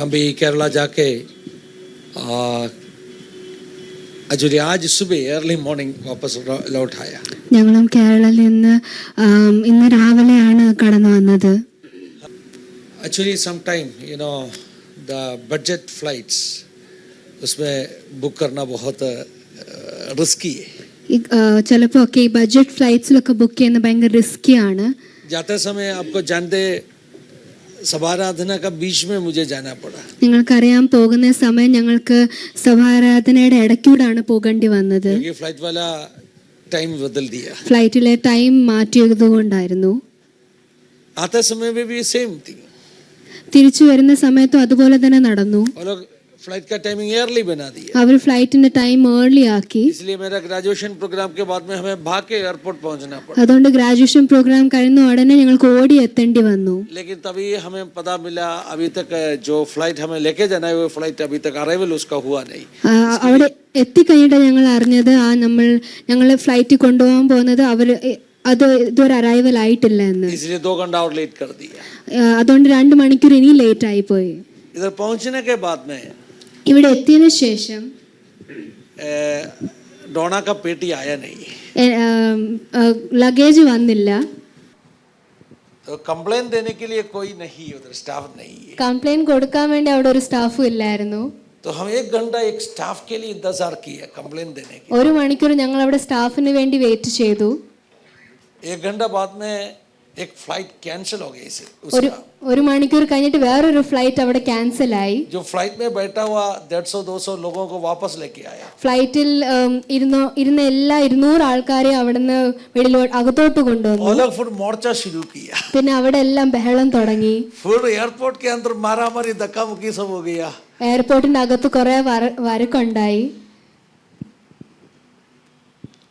हम भी केरला जाके एक्चुअली आज सुबह अर्ली मॉर्निंग वापस लौट आया. ഞങ്ങളും കേരളത്തിൽ നിന്ന് ഇന്ന് രാവിലെയാണ് കടന്നു വന്നത്. Actually some time the budget flights उसमें बुक करना बहुत रिस्की है. ചിലപ്പോൾ ഒക്കെ ഈ ബഡ്ജറ്റ് ഫ്ലൈറ്റ്സിലൊക്കെ ബുക്ക് ചെയ്യുന്നത് ഭയങ്കര റിസ്കിയാണ്. जाते समय आपको जानते സഭാരാധന का बीच में मुझे जाना पड़ा. നിങ്ങൾക്കറിയാം, പോകുന്ന സമയം ഞങ്ങൾക്ക് സഭാരാധനയുടെ ഇടയ്ക്കൂടാണ് പോകേണ്ടി വന്നത്. फ्लाइट वाला टाइम बदल दिया. ഫ്ലൈറ്റിലെ ടൈം മാറ്റിയതുകൊണ്ടായിരുന്നു. आते समय में भी सेम थिंग. തിരിച്ചു വരുന്ന സമയത്തും അതുപോലെ തന്നെ നടന്നു. फ्लाइट का टाइमिंग अर्ली बना दिया. അവർ ഫ്ലൈറ്റിന്റെ ടൈം ഏർലി ആക്കി. इसलिए मेरा ग्रेजुएशन प्रोग्राम के बाद में हमें भाग के एयरपोर्ट पहुंचना पड़ा. അതുകൊണ്ട് ഗ്രാജുവേഷൻ പ്രോഗ്രാം കഴിഞ്ഞ ഉടനെ ഞങ്ങൾക്ക് ഓടി എത്തേണ്ടി വന്നു. लेकिन तभी हमें पता मिला अभी तक जो फ्लाइट हमें लेके जाना है वो फ्लाइट अभी तक अराइवल उसका हुआ नहीं. അവിടെ എത്തിക്കഴിഞ്ഞിട്ട് ഞങ്ങൾ അറിഞ്ഞത് ഞങ്ങളെ ഫ്ലൈറ്റിൽ കൊണ്ടുപോകാൻ പോകുന്നത് അത് ഇതുവരെ അറൈവൽ ആയിട്ടില്ല എന്ന്. इसलिए 2 घंटा और लेट कर दिया. അതുകൊണ്ട് 2 മണിക്കൂർ ഇനി ലേറ്റ് ആയി പോയി. इधर पहुंचने के बाद में ഇവിടെ എത്തിയതിനു ശേഷം डोना का पेटी आया नहीं. लगेज വന്നില്ല. तो कंप्लेन देने के लिए कोई नहीं, उधर स्टाफ नहीं है. കംപ്ലൈന്റ് കൊടുക്കാൻ വേണ്ടി അവിടെ ഒരു സ്റ്റാഫും ഇല്ലായിരുന്നു. तो हम 1 घंटा एक स्टाफ के लिए इंतजार किया कंप्लेन देने के. 1 മണിക്കൂർ ഞങ്ങൾ അവിടെ സ്റ്റാഫിന് വേണ്ടി വെയിറ്റ് ചെയ്തു. 1 घंटा बाद में एक फ्लाइट कैंसिल हो गई से उसका. 1 മണിക്കൂർ കഴിഞ്ഞിട്ട് വേറൊരു ഫ്ലൈറ്റ് അവിടെ ക്യാൻസൽ ആയി. जो फ्लाइट में बैठा हुआ 150-200 लोगों को वापस लेके आया. ഫ്ലൈറ്റിൽ ഇരുന്ന എല്ലാ 200 ആൾക്കാരെ അവിടുന്ന് വെളിയിലോട്ട് അകത്തോട്ട് കൊണ്ടുവന്നു. अलग फुट मोर्चा शुरू किया. പിന്നെ അവിടെ എല്ലാം ബഹളം തുടങ്ങി. फिर एयरपोर्ट के अंदर मारामारी धक्का मुक्की सब हो गया. എയർപോർട്ടിന്റെ അകത്ത് കുറെ വരക്കുണ്ടായി.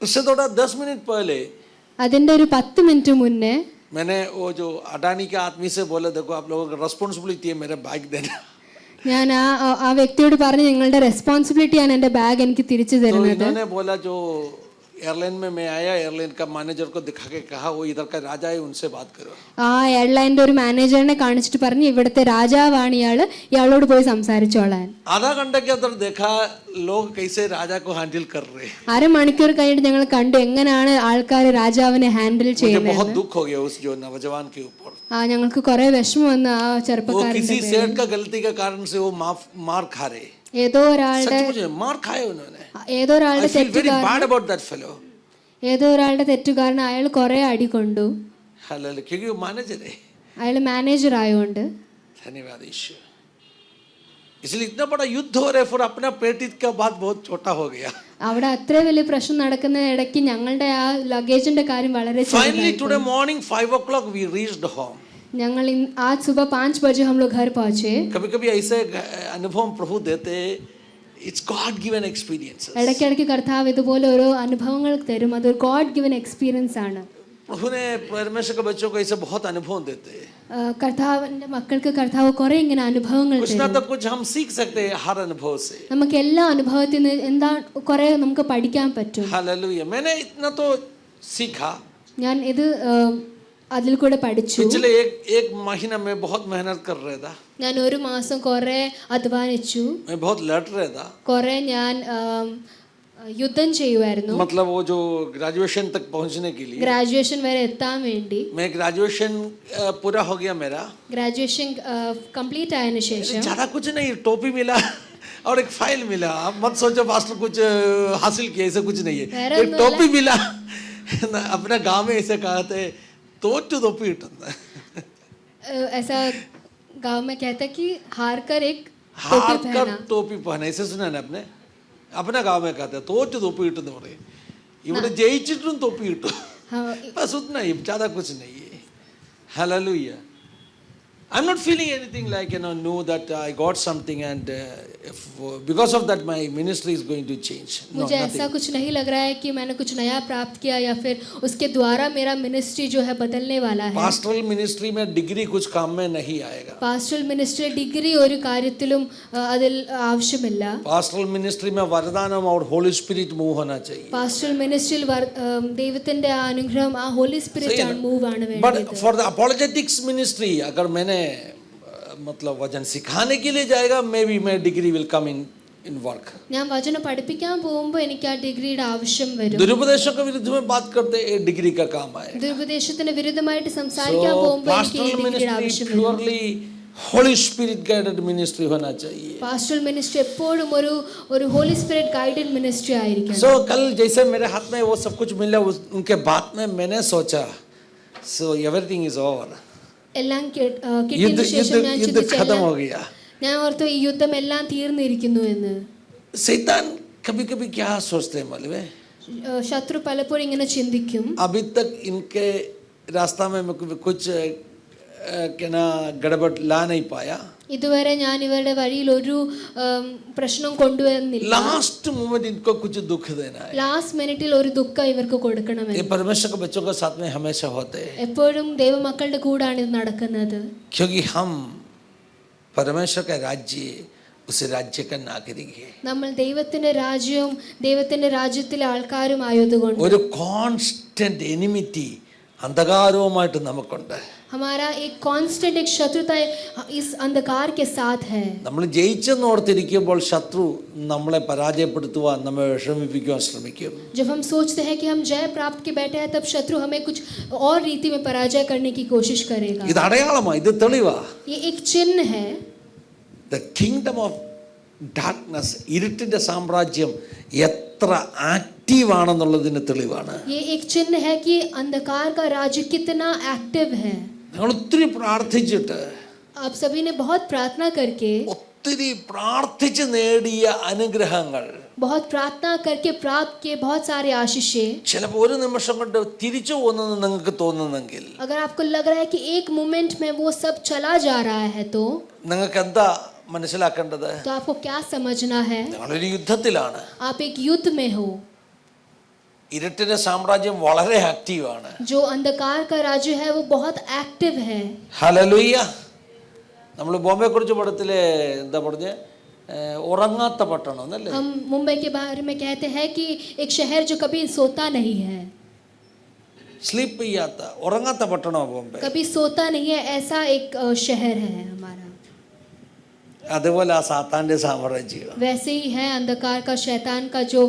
उससे थोड़ा 10 मिनट पहले അതിന്റെ ഒരു 10 മിനിറ്റ് മുന്നേ मैंने वो जो अडानी के आदमी से बोला, देखो आप लोगों का रेस्पॉन्सिबिलिटी है मेरा बैग देना. ഞാൻ ആ വ്യക്തിയോട് പറഞ്ഞു, നിങ്ങളുടെ റെസ്പോൺസിബിലിറ്റിയാണ് എൻ്റെ ബാഗ് എനിക്ക് തിരിച്ചു തരുന്നത്. तो इन्होंने बोला जो एयरलाइन में मैं आया, एयरलाइन का मैनेजर को दिखा के कहा वो इधर का राजा है, उनसे बात करो. ആ എയർലൈനിന്റെ ഒരു മാനേജറിനെ കാണിച്ചിട്ട് പറഞ്ഞു, ഇവിടുത്തെ രാജാവാണ് ഇയാളോട് പോയി സംസാരിച്ചോളാൻ. आधा घंटे के अंदर देखा लोग कैसे राजा को हैंडल कर रहे. 1/2 മണിക്കൂർ കഴിഞ്ഞിട്ട് ഞങ്ങൾ കണ്ടു എങ്ങനെയാണ് ആൾക്കാർ രാജാവിനെ ഹാൻഡിൽ ചെയ്യുന്നത്. बहुत दुख हो गया उस जो नौजवान के ऊपर. ഞങ്ങൾക്ക് കുറെ വിഷമം വന്നു ആ ചെറുപ്പക്കാരന്റെ. किसी सेठ का गलती के कारण से वो मार खा रहे. ഏതോ ഒരാളുടെ मार खाए उन्होंने. ഏതോ ഒരാളുടെ തെറ്റ് കാരണം അയാൾ കുറെ അടി കൊണ്ടു. അയാൾ മാനേജർ ആയതുകൊണ്ട്. धन्यवाद ईश्वर. इसलिए इतना बड़ा युद्ध हो रहा है, फिर अपना पेटी का बात बहुत छोटा हो गया. അവിടെ അത്ര വലിയ പ്രശ്നം നടക്കുന്ന ഇടയ്ക്ക് ഞങ്ങളുടെ ആ ലഗേജിന്റെ കാര്യം വളരെ ചെറുതായി. Finally today morning 5 o'clock we reached home. ഞങ്ങൾ आज सुबह 5 बजे हम लोग घर पहुंचे. कभी-कभी ऐसे अनुभव प्रभु देते. It's God given experiences. ഇടയ്ക്കിടയ്ക്ക് കർത്താവ് ഇതുപോലെ ഓരോ അനുഭവങ്ങൾ തരും. അതൊരു ഗോഡ് ഗിവൻ എക്സ്പീരിയൻസ് ആണ്. प्रभु ने परमेश्वर के बच्चों को ऐसे बहुत अनुभव देते हैं. കർത്താവിന്റെ മക്കൾക്ക് കർത്താവ് കുറെ ഇങ്ങനെ അനുഭവങ്ങൾ തരും. कुछ ना तो कुछ हम सीख सकते हैं हर अनुभव से. നമുക്ക് എല്ലാ അനുഭവത്തിൽ നിന്ന് എന്താ കുറെ നമുക്ക് പഠിക്കാൻ പറ്റും. हालेलुया. मैंने इतना तो सीखा. ഞാൻ ഇത് അതിൽ കൂടെ പഠിച്ചു. पिछले एक महीना में बहुत मेहनत कर रहा था. ഞാൻ 1 മാസം കുറെ അധ്വാനിച്ചു. मैं बहुत लड़ रहा था. കുറെ ഞാൻ യുദ്ധം ചെയ്യുമായിരുന്നു. मतलब वो जो ग्रेजुएशन तक पहुंचने के लिए. ഗ്രാജുവേഷൻ വരെ എത്താൻ വേണ്ടി. मैं ग्रेजुएशन पूरा हो गया मेरा. ഗ്രാജുവേഷൻ कंप्लीट ആയതിനു ശേഷം ज़्यादा कुछ नहीं, टोपी मिला और एक फाइल मिला. आप मत सोचो पास्टर कुछ हासिल किया, ऐसा कुछ नहीं है. एक टोपी मिला. अपने गांव में ऐसे कहते തോറ്റു തൊപ്പി കിട്ടുന്നത്. ऐसा गांव में कहता कि हार कर टोपी पहना. ऐसे सुना है आपने? अपना गांव में कहते हैं തോറ്റു തൊപ്പി കിട്ടുന്ന പറയും. ഇവിടെ ജയിച്ചിട്ടും തൊപ്പി കിട്ടും. बस उतना ही, ज़्यादा कुछ नहीं है. Hallelujah. I'm not feeling anything like know that I got something and because of that my ministry is going to change. मुझे ऐसा कुछ नहीं लग रहा है कि मैंने कुछ नया प्राप्त किया या फिर उसके द्वारा मेरा मिनिस्ट्री जो है बदलने वाला है. पास्टरल मिनिस्ट्री में डिग्री कुछ काम में नहीं आएगा. പാസ്റ്ററൽ മിനിസ്ട്രി ഡിഗ്രി ഒരു കാര്യത്തിലും അതിൽ ആവശ്യമില്ല. पास्टरल मिनिस्ट्री में वरदानम और होली स्पिरिट मूव होना चाहिए. പാസ്റ്ററൽ മിനിസ്ട്രിയിൽ ദൈവത്തിന്റെ അനുഗ്രഹം ആ ഹോളി സ്പിരിറ്റ് ആണ് മൂവ് ആണ് വേണ്ടത്. But for the apologetics ministry अगर मैंने मतलब वचन सिखाने के लिए जाएगा, मे बी मैं degree will come in work. ഞാൻ വചനം പഠിപ്പിക്കാൻ പോകുമ്പോൾ എനിക്ക് ആ ഡിഗ്രിയുടെ ആവശ്യം വരും. दुरुपदेशों के विरुद्ध में बात करते ये डिग्री का काम है. ദുരുപദേശത്തിന് വിരുദ്ധമായിട്ട് സംസാരിക്കാൻ So പോകുമ്പോൾ എനിക്ക് ഈ pastoral ഡിഗ്രിയുടെ ആവശ്യം ministry വരും. purely Holy Spirit guided ministry होना चाहिए. പാസ്റ്ററൽ മിനിസ്ട്രി എപ്പോഴും ഒരു ഹോളി സ്പിരിറ്റ് ഗൈഡഡ് മിനിസ്ട്രി ആയിരിക്കണം. So कल जैसे मेरे हाथ में वो सब कुछ मिला, उनके बाद में मैंने सोचा, so everything is over. എല്ലാം കിട്ടിയതിനു ശേഷം ഞാൻ युद्ध खत्म हो गया. ഞാൻ ഓർത്തു ഈ യുദ്ധം എല്ലാം തീർന്നിരിക്കുന്നു എന്ന്. शैतान कभी कभी क्या सोचते हैं मालूम है? ശത്രു പലപ്പോഴും ഇങ്ങനെ ചിന്തിക്കും, अभी तक इनके रास्ता में मैं कुछ क्या ना गड़बड़ ला नहीं पाया. ഇതുവരെ ഞാൻ ഇവരുടെ വഴിയിൽ ഒരു പ്രശ്നം കൊണ്ടുവരുന്നില്ല. लास्ट मोमेंट इनको कुछ दुख देना है. ലാസ്റ്റ് മിനിറ്റിൽ ഒരു ദുഃഖം ഇവർക്ക് കൊടുക്കണമെന്ന്. ये परमेश्वर के बच्चों के साथ में हमेशा होते हैं, എപ്പോഴും ദൈവമക്കളുടെ കൂടാണ് ഇത് നടക്കുന്നത്. क्योंकि हम परमेश्वर का राज्य, उस राज्य का नागरिक है. നമ്മൾ ദൈവത്തിന്റെ രാജ്യവും ദൈവത്തിന്റെ രാജ്യത്തിലെ ആൾക്കാരും ആയതുകൊണ്ട് ഒരു കോൺസ്റ്റന്റ് എനിമിറ്റി അന്ധകാരവുമായിട്ട് നമുക്കുണ്ട്. हमारा एक कांस्टेंट एक शत्रुता इस अंधकार के साथ है. നമ്മൾ ജയിച്ചെന്ന് ഓർത്തിരിക്കുമ്പോൾ ശത്രു നമ്മളെ പരാജയപ്പെടുത്തുവാൻ, നമ്മെ വിഷമിപ്പിക്കുവാൻ ശ്രമിക്കും. जब हम सोचते हैं कि हम जय प्राप्त के बैठे हैं, तब शत्रु हमें कुछ और रीति में पराजय करने की कोशिश करेगा. ഇത് അടയാളമാ, ഇത് തെളിവാ. ये एक चिन्ह है. ദ കിങ്ഡം ഓഫ് ഡാർക്ക്നെസ്, ഇരുട്ടിന്റെ സാമ്രാജ്യം എത്ര ആക്റ്റീവ് ആണെന്നുള്ളതിന് തെളിവാണ്. ये एक चिन्ह है कि अंधकार का राज्य कितना एक्टिव है. ഞങ്ങൾ ഒത്തിരി പ്രാർത്ഥിച്ചിട്ട്, आप सभी ने बहुत प्रार्थना करके, ഒത്തിരി പ്രാർത്ഥിച്ച് നേടിയ അനുഗ്രഹങ്ങൾ बहुत प्रार्थना करके प्राप्त किए बहुत सारे आशीषें ചിലപ്പോൾ ഒരു നിമിഷം കൊണ്ട് തിരിച്ചു പോകുന്നെന്ന് നിങ്ങൾക്ക് തോന്നുന്നെങ്കിൽ, अगर आपको लग रहा है कि एक मोमेंट में वो सब चला जा रहा है, तो നിങ്ങൾക്ക് എന്താ മനസ്സിലാക്കേണ്ടത്? तो आपको क्या समझना है? ഞങ്ങളൊരു യുദ്ധത്തിലാണ്. आप एक युद्ध में हो. ഇരുട്ടിന്റെ സാമ്രാജ്യം വളരെ ആക്റ്റീവാണ്. जो अंधकार का राज्य है वो बहुत एक्टिव है. ഹല്ലേലൂയ. നമ്മൾ ബോംബെ കുറിച്ച് പഠിത്തിലെ എന്താ പറഞ്ഞേ, ഉറങ്ങാത്ത പട്ടണം എന്നല്ലേ? हम मुंबई के बारे में कहते हैं कि एक शहर जो कभी सोता नहीं है, സ്ലീപ്പ് ചെയ്യാത്ത ഉറങ്ങാത്ത പട്ടണം ബോംബെ. कभी सोता नहीं है, ऐसा एक शहर है हमारा. അതുപോലെ ആ സാത്താന്റെ സാമ്രാജ്യം, वैसे ही है अंधकार का, शैतान का जो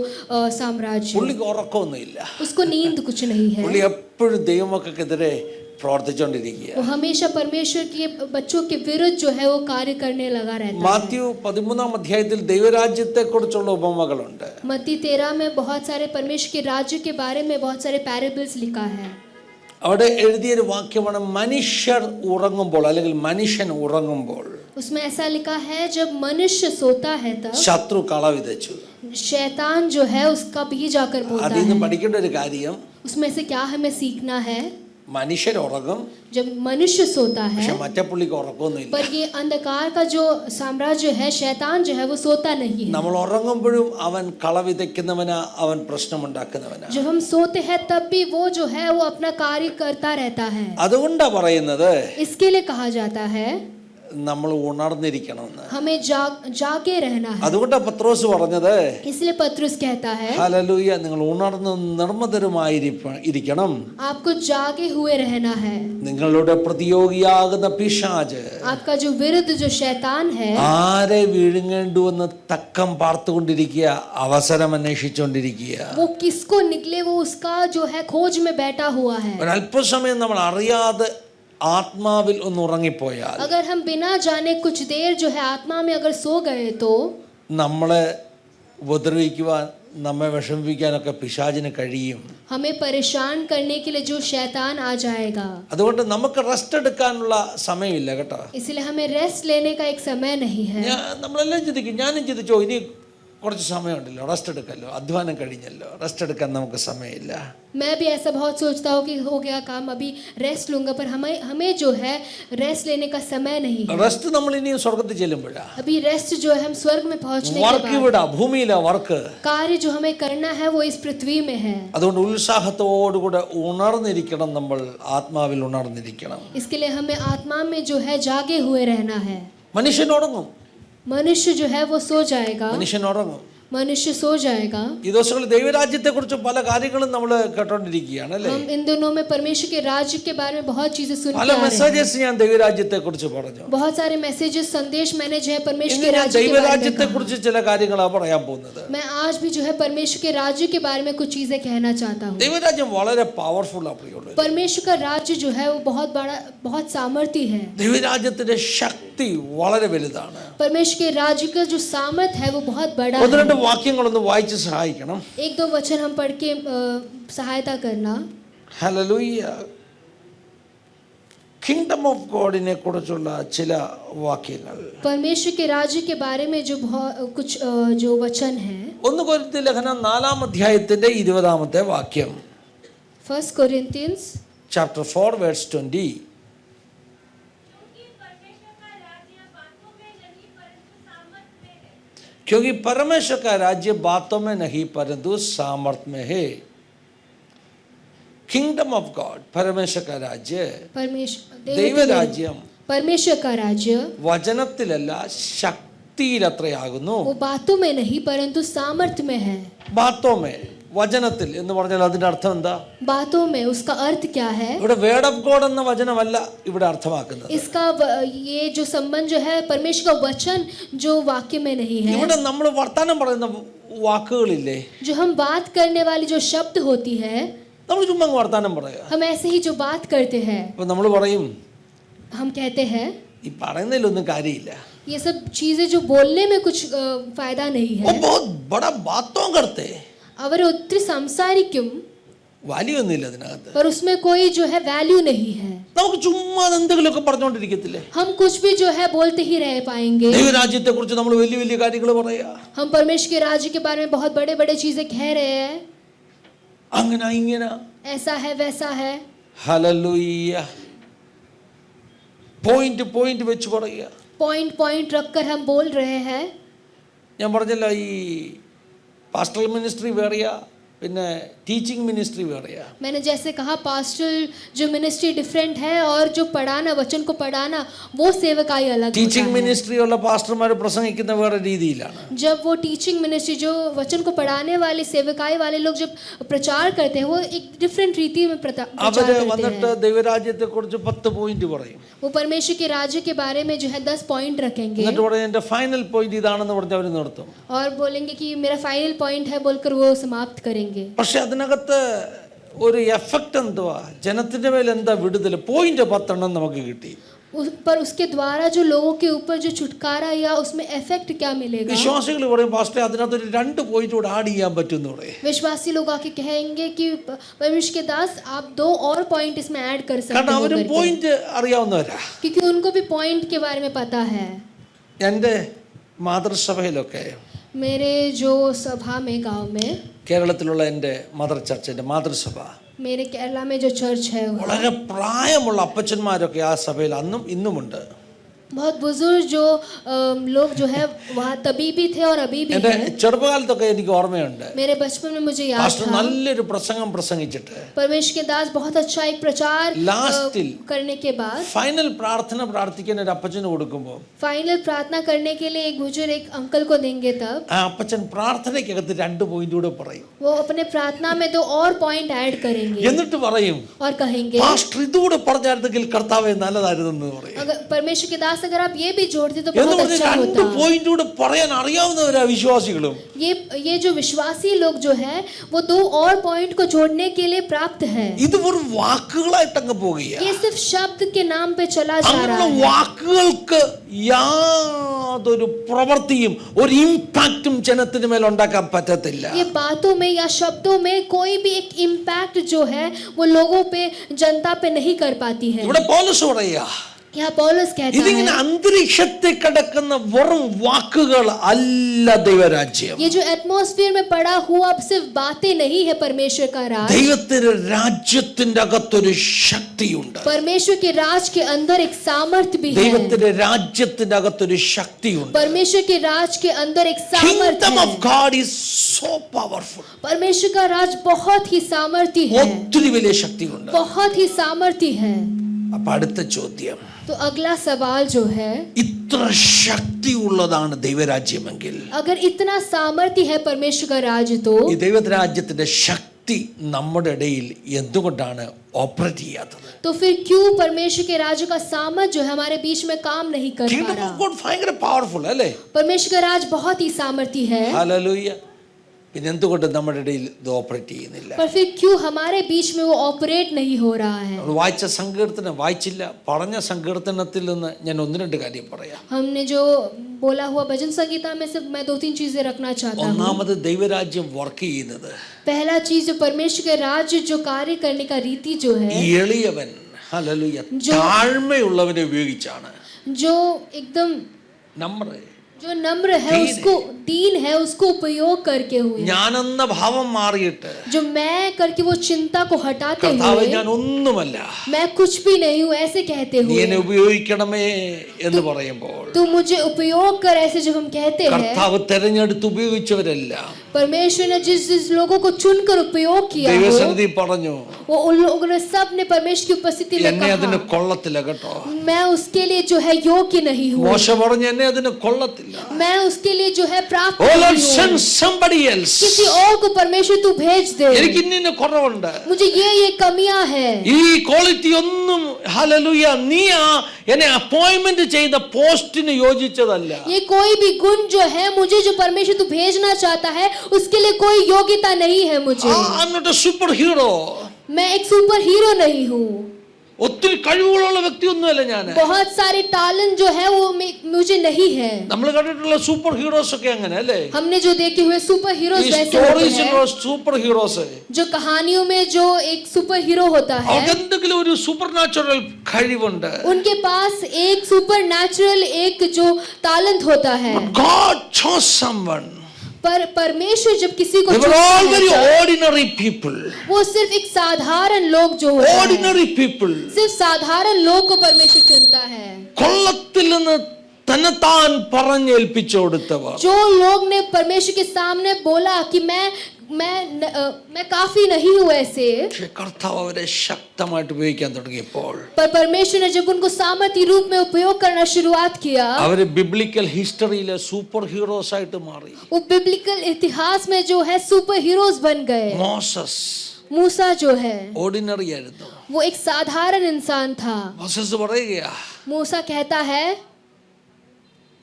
साम्राज्य, പുള്ളിക്ക് ഉറക്കമൊന്നുമില്ല. उसको नींद कुछ नहीं है. പുള്ളി എപ്പോഴും ദൈവമക്കൾക്കെതിരെ പ്രവർത്തിച്ചുകൊണ്ടിരിക്കുക. वो हमेशा परमेश्वर के बच्चों के विरुद्ध जो है वो कार्य करने लगा रहता है. മാത്യു 13-ാം അധ്യായത്തിൽ ദൈവരാജ്യത്തെ കുറിച്ചുള്ള ഉപമകളുണ്ട്. मत्ती 13 में बहुत सारे परमेश्वर के राज्य के बारे में बहुत सारे पैराबल्स लिखा है. അവിടെ എഴുതിയൊരു വാക്യമാണ്, മനുഷ്യർ ഉറങ്ങുമ്പോൾ അല്ലെങ്കിൽ മനുഷ്യൻ ഉറങ്ങുമ്പോൾ उसमें ऐसा लिखा है, जब मनुष्य सोता है तब ശത്രു കള വിതച്ചു. शैतान जो है उसका बीज आकर बोता അതിൽ നിന്ന് है. പഠിക്കേണ്ട ഒരു കാര്യം, उसमें से क्या हमें सीखना है? മനുഷ്യർ ഉറങ്ങും, जब मनुष्य सोता है, പക്ഷെ മറ്റേ പുള്ളിക്ക് ഉറക്കമൊന്നുമില്ല. पर ये अंधकार का जो साम्राज्य है, शैतान जो है वो सोता नहीं है. നമ്മൾ ഉറങ്ങുമ്പോഴും അവൻ കള വിതയ്ക്കുന്നവനാ, അവൻ പ്രശ്നമുണ്ടാക്കുന്നവനാ. जब हम सोते हैं तब भी वो जो है वो अपना कार्य करता रहता है. അതുകൊണ്ടാ പറയുന്നത് इसके लिए कहा जाता है നമ്മൾ ഉണർന്നിരിക്കണമെന്ന്. हमें जागे रहना है. അതുകൊണ്ടാ പത്രോസ് പറഞ്ഞത്, इसलिए पत्रुस कहता है, ഹല്ലേലൂയ, നിങ്ങൾ ഉണർന്ന് നിർമ്മതരുമായിരിക്കണം. आपको जागे हुए रहना है. നിങ്ങളുടെ പ്രതിയോഗിയാകുന്ന പിശാച് आपका जो विरुद्ध जो शैतान है, ആരെ വിഴുങ്ങേണ്ടുവെന്ന് തക്കം പാർത്തുകൊണ്ടിരിക്കുക, അവസരം അന്വേഷിച്ചുകൊണ്ടിരിക്കുക. वो किसको निकले वो उसका जो है खोज में बैठा हुआ है. ഒരല്പസമയം നമ്മൾ അറിയാതെ ആത്മാവിൽ ഒന്ന് ഉറങ്ങിപ്പോയാൽ, अगर हम बिना जाने कुछ देर जो है आत्मा में अगर सो गए, तो നമ്മളെ ഉപദ്രവിക്കുവാൻ, നമ്മെ വിഷമിപ്പിക്കാനൊക്കെ പിശാചിന് കഴിയും. हमें परेशान करने के लिए जो शैतान आ जाएगा. അതുകൊണ്ട് നമുക്ക് റെസ്റ്റ് എടുക്കാനുള്ള സമയമില്ല കേട്ടോ. इसलिए हमें रेस्ट लेने का एक समय नहीं है. നമ്മളെല്ലാം ചിന്തിക്കും, ഞാനും ചിന്തിച്ചോ, ഇനി കുറച്ച് സമയമുണ്ടല്ലോ, റെസ്റ്റ് എടുക്കല്ലോ, അധ്വാനം കഴിഞ്ഞല്ലോ, റെസ്റ്റ് എടുക്കാൻ നമുക്ക് സമയമില്ല. मैं भी ऐसा बहुत सोचता हूँ कि हो गया काम, अभी रेस्ट लूंगा, पर हमें जो है रेस्ट लेने का समय नहीं है. റെസ്റ്റ് നമ്മൾ ഇനിയും സ്വർഗത്തിൽ ചെല്ലുമ്പോഴാ. अभी रेस्ट जो है हम स्वर्ग में पहुंचने के വർക്ക് बाद, ഇവിടെ ഭൂമിയിലെ വർക്ക്. कार्य जो हमें करना है वो इस पृथ्वी में है. അതുകൊണ്ട് ഉത്സാഹത്തോടുകൂടെ ഉണർന്നിരിക്കണം, നമ്മൾ ആത്മാവിൽ ഉണർന്നിരിക്കണം. इसके लिए हमें आत्मा में जो है जागे हुए रहना है. മനുഷ്യൻ ഉറങ്ങും, मनुष्य जो है वो सो जाएगा, മനുഷ്യൻ ഉറങ്ങും. मनुष्य सो जाएगा। ഈ ദിവസങ്ങളിൽ ദൈവരാജ്യത്തെ കുറിച്ച് പല കാര്യങ്ങളും നമ്മൾ കേട്ടോണ്ടിരിക്കുകയാണ് അല്ലേ? हम इन दिनों में परमेश्वर के राज्य के बारे में बहुत चीजें सुन പല के आ रहे हैं। മെസ്സേജസ് ഞാൻ ദൈവരാജ്യത്തെ കുറിച്ച് പറഞ്ഞു. बहुत सारे मैसेजेस संदेश मैंने जो है परमेश्वर ഇന്ന് के ഞാൻ राज्य के बारे में ദൈവരാജ്യത്തെ कहा। കുറിച്ച് ചില കാര്യങ്ങളാണ് പറയാൻ പോകുന്നത്. मैं आज भी जो है परमेश्वर के राज्य के बारे में कुछ चीजें कहना चाहता हूँ। ദൈവരാജ്യം വളരെ പവർഫുൾ ആണ് പ്രിയമുള്ളവരെ. परमेश्वर का राज्य जो है वो बहुत बड़ा, बहुत सामर्थ्य है। ദൈവരാജ്യത്തിന്റെ ശക്തി വളരെ വലുതാണ്. परमेश्वर के राज्य का जो सामर्थ है वो बहुत बड़ा ഒന്ന് രണ്ട് है। വാക്യങ്ങളൊന്ന് വായിച്ച് സഹായിക്കണം. एक दो वचन हम पढ़ के सहायता करना। ഹല്ലേലൂയ. കിങ്ഡം ഓഫ് ഗോഡിനെ കുറിച്ചുള്ള ചില വാക്യങ്ങൾ. परमेश्वर के राज्य के बारे में जो कुछ जो वचन है। 1 കൊരിന്ത്യർ ലേഖനം 4-ാം അധ്യായത്തിന്റെ 20-ാമത്തെ വാക്യം. 1 Corinthians chapter 4 verse 20. क्योंकि परमेश्वर का राज्य बातों में नहीं परंतु सामर्थ में है. किंगडम ऑफ गॉड, परमेश्वर का राज्य, ദൈവരാജ്യം परमेश्वर का राज्य വചനത്തിലല്ല ശക്തിയിലത്രയാകുന്നു. वो बातों में नहीं परंतु सामर्थ्य में है. ബാത്തോ മേ, വചനത്തിൽ എന്ന് പറഞ്ഞാൽ അതിന്റെ അർത്ഥം എന്താ? बातों में उसका अर्थ क्या है? ഇവിടെ വേർഡ് ഓഫ് ഗോഡ് എന്ന വചനമല്ല ഇവിടെ അർത്ഥമാക്കുന്നത്. इसका ये जो संबंध जो है परमेश्वर का वचन जो वाक्य में नहीं है. ഇവിടെ നമ്മൾ വർത്താനം പറയുന്ന വാക്കുകളില്ലേ, जो हम बात करने वाली जो शब्द होती है, നമ്മൾ ചുമ്മാ വർത്താനം പറയാ. हम ऐसे ही जो बात करते हैं, അപ്പൊ നമ്മൾ പറയും हम कहते हैं ഈ പറയുന്നതിലൊന്നും കാര്യമില്ല. ये सब चीजें जो बोलने में कुछ फायदा नहीं वो है. बहुत बड़ा बातों करते, അവർ ഒത്തിരി സംസാരിക്കും, വാല്യൂ ഒന്നുമില്ല അതിനകത്ത്. पर उसमें कोई जो है वैल्यू नहीं है. നമുക്ക് ചുമ്മാ എന്തെങ്കിലുമൊക്കെ പറഞ്ഞുകൊണ്ടിരിക്കത്തില്ലേ? हम कुछ भी जो है बोलते ही रह पाएंगे. ദൈവരാജ്യത്തെ കുറിച്ച് നമ്മൾ വലിയ വലിയ കാര്യങ്ങൾ പറയാ. हम परमेश्वर के राज्य के बारे में बहुत बड़े बड़े चीजें कह रहे हैं, അങ്ങനെ ഇങ്ങനെ. ऐसा है वैसा है. ഹല്ലേലൂയ. പോയിന്റ് വെച്ച് പറയുക. पॉइंट रखकर हम बोल रहे हैं. ഞാൻ പറഞ്ഞല്ലോ ഈ പാസ്റ്ററൽ മിനിസ്ട്രി വേറെയാ, പിന്നെ ടീച്ചിങ് മിനിസ്ട്രി വേറെയാ. मैंने जैसे कहा पास्टल जो मिनिस्ट्री डिफरेंट है और जो पढ़ाना, वचन को पढ़ाना, वो सेवकाई अलग होता ടീച്ചിങ് है. മിനിസ്ട്രി ഉള്ള പാസ്റ്റർമാർ പ്രസംഗിക്കുന്ന വേറെ രീതിയിലാണ്. जब वो टीचिंग मिनिस्ट्री जो वचन को पढ़ाने वाले सेवकाई वाले लोग जब प्रचार करते हैं वो एक डिफरेंट रीति में प्रचार അവര് करते വന്നിട്ട് हैं. ദൈവരാജ്യത്തെ കുറിച്ച് 10 പോയിന്റ് പറയും. वो परमेश्वर के राज्य के बारे में जो है 10 पॉइंट रखेंगे എന്നിട്ട് പറയും എന്റെ ഫൈനൽ പോയിന്റ് ഇതാണെന്ന് പറഞ്ഞ് അവർ നിർത്തും. और बोलेंगे कि मेरा फाइनल पॉइंट है बोलकर वो समाप्त करेंगे. പക്ഷെ അതിനകത്ത് ഒരു എഫക്റ്റ് എന്തുവാ, ജനത്തിന്റെ മേൽ എന്താ വിടുതൽ? പോയിന്റ് 10 നമുക്ക് കിട്ടി. पर उसके द्वारा जो लोगों के ऊपर जो छुटकारा या उसमें इफेक्ट क्या मिलेगा? വിശ്വാസികൾ പറയും പാസ്റ്റർ അതിനകത്ത് ഒരു 2 പോയിന്റ് കൂടെ ആഡ് ചെയ്യാൻ പറ്റുമെന്ന് പറയും. विश्वासी लोग आके कहेंगे कि परमेश्वर के दास आप 2 और पॉइंट इसमें ऐड कर सकते കാരണം हो അവരും करके. പോയിന്റ് അറിയാവുന്നവരാ. क्योंकि उनको भी पॉइंट के बारे में पता है. എൻ്റെ മാതൃസഭയിലൊക്കെ, मेरे जो सभा में गांव में, കേരളത്തിലുള്ള എൻ്റെ മദർ ചർച്ച്, എൻ്റെ മാതൃസഭ, मेरे केरला में जो चर्च है വളരെ പ്രായമുള്ള അപ്പച്ചന്മാരൊക്കെ ആ സഭയിൽ അന്നും ഇന്നുമുണ്ട്. बहुत बुजुर्ग जो लोग जो है वहाँ तभी भी थे और अभी भी എൻ്റെ है. ചെറുപ്പകാലത്തൊക്കെ എനിക്ക് ഓർമ്മയുണ്ട്, मेरे बचपन में मुझे याद പാസ്റ്റർ था നല്ലൊരു പ്രസംഗം പ്രസംഗിച്ചിട്ട് परमेश्वर के दास बहुत अच्छा एक प्रचार लास्टिल करने के बाद ഫൈനൽ പ്രാർത്ഥന പ്രാർത്ഥിക്കാൻ ഒരു അപ്പച്ചന് കൊടുക്കുമ്പോൾ फाइनल प्रार्थना करने के लिए एक बुजुर्ग एक अंकल को देंगे. तब ആ അപ്പച്ചൻ പ്രാർത്ഥനയ്ക്കകത്ത് 2 പോയിന്റ് കൂടെ പറയും. वो अपने प्रार्थना में 2 और पॉइंट ऐड करेंगे എന്നിട്ട് പറയും और कहेंगे പാസ്റ്റർ ഇതുകൂടെ പറഞ്ഞായിരുന്നെങ്കിൽ കർത്താവേ നല്ലതായിരുന്നെന്ന് പറയും. अगर परमेश्वर के दास अगर आप ये भी जोड़ते तो എന്ന് बहुत പറഞ്ഞ് अच्छा 2 होता. പോയിന്റ് കൂടെ പറയാൻ അറിയാവുന്നവരാ വിശ്വാസികളും. ये जो विश्वासी लोग जो है वो 2 और पॉइंट को जोड़ने के लिए प्राप्त है. ഇത് വെറും വാക്കുകളായിട്ടങ്ങ് പോകുകയാണ്. ये सिर्फ शब्द के नाम पे चला जा അങ്ങനെയുള്ള रहा है. വാക്കുകൾക്ക് യാതൊരു പ്രവൃത്തിയും ഒരു ഇമ്പാക്റ്റും ജനത്തിന് മേൽ ഉണ്ടാക്കാൻ പറ്റത്തില്ല. ये बातों में या शब्दों में कोई भी एक इम्पैक्ट जो है वो लोगों पे, जनता पे नहीं कर पाती है. ഇവിടെ പൗലോസ് പറയാ, यहाँ पौलुस कहता ഇതിങ്ങനെ है അന്തരീക്ഷത്തിൽ കിടക്കുന്ന വെറും വാക്കുകൾ അല്ല ദൈവരാജ്യം. ये जो एटमॉस्फेयर में पड़ा हुआ अब सिर्फ बातें नहीं है परमेश्वर का राज. ദൈവത്തിന്റെ രാജ്യത്തിന്റെ അകത്തൊരു ശക്തിയുണ്ട്. परमेश्वर के राज के अंदर एक सामर्थ्य भी है. ദൈവത്തിന്റെ രാജ്യത്തിന്റെ അകത്തൊരു ശക്തിയുണ്ട്. परमेश्वर के राज के अंदर एक सामर्थ्य Kingdom of है. God is so powerful. परमेश्वर का राज बहुत ही सामर्थ्य है, ഒത്തിരി വലിയ ശക്തിയുണ്ട്. बहुत ही सामर्थ्य है. അപ്പൊ അടുത്ത ചോദ്യം, तो अगला सवाल जो है, ഇത്ര ഇത്ര ശക്തിയുള്ളതാണ് ദൈവരാജ്യമെങ്കിൽ, अगर इतना सामर्थ्य है परमेश्वर का राज्य, तो ഈ ദൈവരാജ്യത്തിന്റെ ശക്തി നമ്മുടെ ഇടയിൽ എന്തുകൊണ്ടാണ് ഓപ്പറേറ്റ് ചെയ്യാത്തത്? तो फिर क्यों परमेश्वर के राज्य का सामर्थ्य जो है हमारे बीच में काम नहीं कर पा Kingdom रहा? of God ഭയങ്കര പവർഫുൾ അല്ലേ? परमेश्वर का राज बहुत ही सामर्थ्य है, ഹല്ലേലൂയ. പിന്നെ എന്തുകൊണ്ട് നമ്മുടെ ഇടയിൽ ഇത് ഓപ്പറേറ്റ് ചെയ്യുന്നില്ല? पर फिर क्यों हमारे बीच में वो ऑपरेट नहीं हो रहा है? നമ്മൾ വായിച്ച സങ്കീർത്തനം വായിച്ചില്ല, പറഞ്ഞ സങ്കീർത്തനത്തിൽ നിന്ന് ഞാൻ ഒന്ന് രണ്ട് കാര്യം പറയാം. हमने जो बोला हुआ भजन संगीता में से मैं 2-3 चीजें रखना चाहता हूँ. ഒന്നാമത് ദൈവരാജ്യം വർക്ക് ചെയ്യുന്നത് पहला चीज जो परमेश्वर के राज्य जो कार्य करने का रीति जो है, ഈ എളിയവൻ, ഹല്ലേലൂയ, താഴ്മയുള്ളവനെ ഉപയോഗിച്ചാണ്. जो एकदम നമ്മൾ जो नम्र है, उसको दीन है, उसको उपयोग करके हुए, ഞാനെന്ന ഭാവം മാറിയിട്ട് जो मैं करके वो चिंता को हटाते കർത്താവേ हुए, ഞാൻ ഒന്നുമല്ല, मैं कुछ भी नहीं हूँ ऐसे कहते നീ हुए, എന്നെ ഉപയോഗിക്കണമേ എന്ന് പറയുമ്പോൾ तू मुझे उपयोग कर, ऐसे जब हम कहते हैं, കർത്താവ് തെരഞ്ഞെടുത്ത് ഉപയോഗിച്ചവരെല്ലാം परमेश्वर ने जिस जिस लोगों को चुनकर उपयोग किया हो, ദൈവസന്നിധി പറഞ്ഞു, वो उन लोगों ने सब ने परमेश्वर की उपस्थिति में എന്നെ അതിന് कहा, കൊള്ളത്തില്ല കേട്ടോ. मैं उसके लिए जो है योग्य नहीं हूँ, മോശ പറഞ്ഞു എന്നെ അതിന് കൊള്ളത്തില്ല. मैं उसके लिए जो है प्राप्त Oh Lord, नहीं send हूँ, somebody else. किसी और को परमेश्वर तू भेज दे, എനിക്ക് ഇന്ന കുറവുണ്ട്, मुझे ये कमियां है, ഈ ക്വാളിറ്റി ഒന്നും ഹല്ലേലൂയ നീ എന്നെ അപ്പോയിന്റ്മെന്റ് ചെയ്ത പോസ്റ്റിന് യോജിച്ചതല്ല. ये कोई भी गुण जो है मुझे जो परमेश्वर तू भेजना चाहता है उसके लिए कोई योग्यता नहीं है मुझे, I'm not a super hero. मैं एक सुपर हीरो नहीं हूँ, ഒത്തിരി കഴിവുകളുള്ള വ്യക്തിയൊന്നുമല്ല ഞാൻ. बहुत सारे टैलेंट जो है वो मुझे नहीं है. നമ്മൾ കണ്ടിട്ടുള്ള സൂപ്പർ ഹീറോസ് ഒക്കെ അങ്ങനെ അല്ലേ? हमने जो देखे हुए सुपर हीरोज ഈ वैसे होते സ്റ്റോറീസിൽ हैं, സൂപ്പർ ഹീറോസ് जो कहानियों में जो एक सुपर हीरो होता है, അവർക്ക് എന്തെങ്കിലും ഒരു സൂപ്പർ നാച്ചുറൽ കഴിവുണ്ട്. उनके पास एक सुपर नेचुरल एक जो टैलेंट होता है, God chose someone. पर परमेश्वर जब किसी को They were चुनता all है, very तब ordinary people. वो सिर्फ एक साधारण लोग जो होता है, Ordinary people. सिर्फ साधारण लोग को परमेश्वर चुनता है, കൊള്ളത്തിൽ നിന്ന് തന്നെത്താൻ പറഞ്ഞേൽപ്പിച്ചു കൊടുത്തവർ. जो लोग ने परमेश्वर के सामने बोला कि मैं काफी नहीं हूँ ऐसे, പക്ഷേ കർത്താവ് അവരെ ശക്തമായിട്ട് ഉപയോഗിക്കാൻ തുടങ്ങിയപ്പോൾ पर परमेश्वर ने जब उनको सामर्थ्य रूप में उपयोग करना शुरुआत किया, അവര് ബിബ്ലിക്കൽ ഹിസ്റ്ററിയിലെ സൂപ്പർ ഹീറോസ് ആയിട്ട് മാറി. वो बिब्लिकल इतिहास में जो है सुपर हीरोज बन गए. മോസസ് मूसा जो है ഓർഡിനറി ആയിരുന്നു. वो एक साधारण इंसान था. മോസസ് പറയുകയാ, मूसा कहता है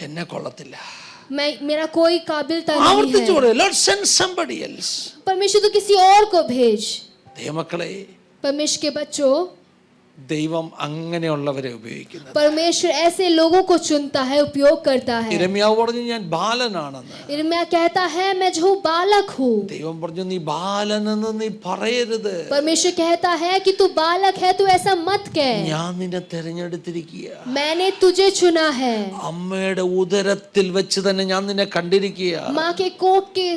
എന്നെ കൊള്ളത്തില്ല. मेरा कोई काबिलता नहीं ആവർത്തിച്ചു है, പറയും, Lord send somebody else. परमेश्वर तो किसी और को भेज. ദൈവമക്കളെ, परमेश्वर के बच्चों, ദൈവം അങ്ങനെയുള്ളവരെ ഉപയോഗിക്കുന്നത്. परमेश्वर ऐसे लोगों को चुनता है, उपयोग करता है. യിരെമ്യാവ് പറഞ്ഞു ഞാൻ ബാലനാണെന്ന്. यिर्मयाह कहता है मैं जो बालक हूँ. ദൈവം പറഞ്ഞു നീ ബാലനെന്ന് നീ പറയരുത്, परमेश्वर कहता है कि तू बालक है, तू ऐसा मत कह, ഞാൻ നിന്നെ തെരഞ്ഞെടുത്തിരിക്കുക. मैंने तुझे चुना है. അമ്മയുടെ ഉദരത്തിൽ വെച്ച് തന്നെ ഞാൻ നിന്നെ കണ്ടിരിക്കുക. माँ के कोख के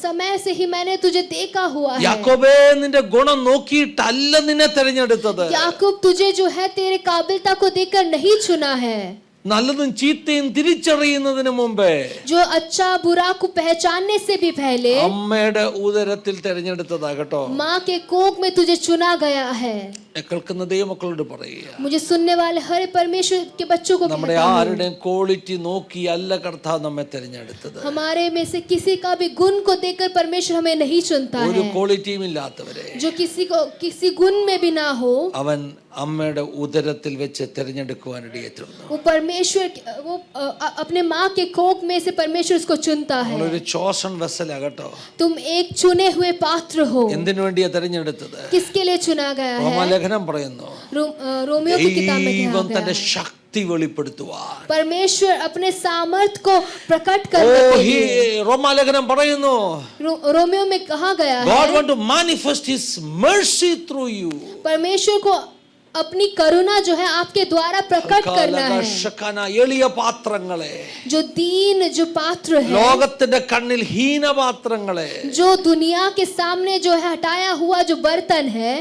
समय से ही मैंने तुझे देखा हुआ है. യാക്കോബേ, നിന്റെ ഗുണം നോക്കിയിട്ടല്ല നിന്നെ തെരഞ്ഞെടുത്തത്. याकूब, तुझे जो है तेरे काबिलता को देखकर नहीं चुना है, നല്ലതും ചീത്തയും തിരിച്ചറിയുന്നതിന് മുമ്പേ जो अच्छा बुरा को पहचानने से भी पहले അമ്മയുടെ ഉദരത്തിൽ തെരഞ്ഞെടുത്തതാ കേട്ടോ. माँ के कोख में तुझे चुना गया है. കേൾക്കുന്ന ദൈവമക്കളോട് പറയുക, मुझे सुनने वाले हर परमेश्वर के बच्चों को നമ്മുടെ कहता हूं, ആരുടെയും क्वालिटी നോക്കി അല്ല കർത്താവ് നമ്മെ തെരഞ്ഞെടുത്തത്. हमारे में से किसी का भी गुण को देखकर परमेश्वर हमें नहीं चुनता ഒരു है. ക്വാളിറ്റിയും ഇല്ലാത്തവരെ जो किसी गुण में भी ना हो, അവൻ അമ്മയുടെ ഉദരത്തിൽ വെച്ച് തെരഞ്ഞെടുക്കുവാനിടയെ തീർന്നു. वो परमेश्वर वो अपने माँ के कोख में से परमेश्वर उसको चुनता है. ഒരു ചോസൺ വെസലാ കേട്ടോ. तुम एक चुने हुए पात्र हो. എന്തിനു വേണ്ടിയാ തെരഞ്ഞെടുത്തത്? किसके लिए चुना गया है? റോമാലേഖനം പറയുന്നു, रोमियो की किताब में ദൈവം कहा തന്റെ गया, ശക്തി വെളിപ്പെടുത്തുവാൻ. परमेश्वर अपने सामर्थ को प्रकट ഓ, करने के लिए, റോമാലേഖനം പറയുന്നു, रोमियो में कहा गया God है, want to manifest his mercy through you. परमेश्वर को अपनी करुणा जो है आपके द्वारा प्रकट करना है. എളിയ പാത്രങ്ങളെ, जो दीन जो पात्र है, ലോകത്തിന്റെ കണ്ണിൽ ഹീനപാത്രങ്ങളെ, जो दुनिया के सामने जो है हटाया हुआ जो बर्तन है,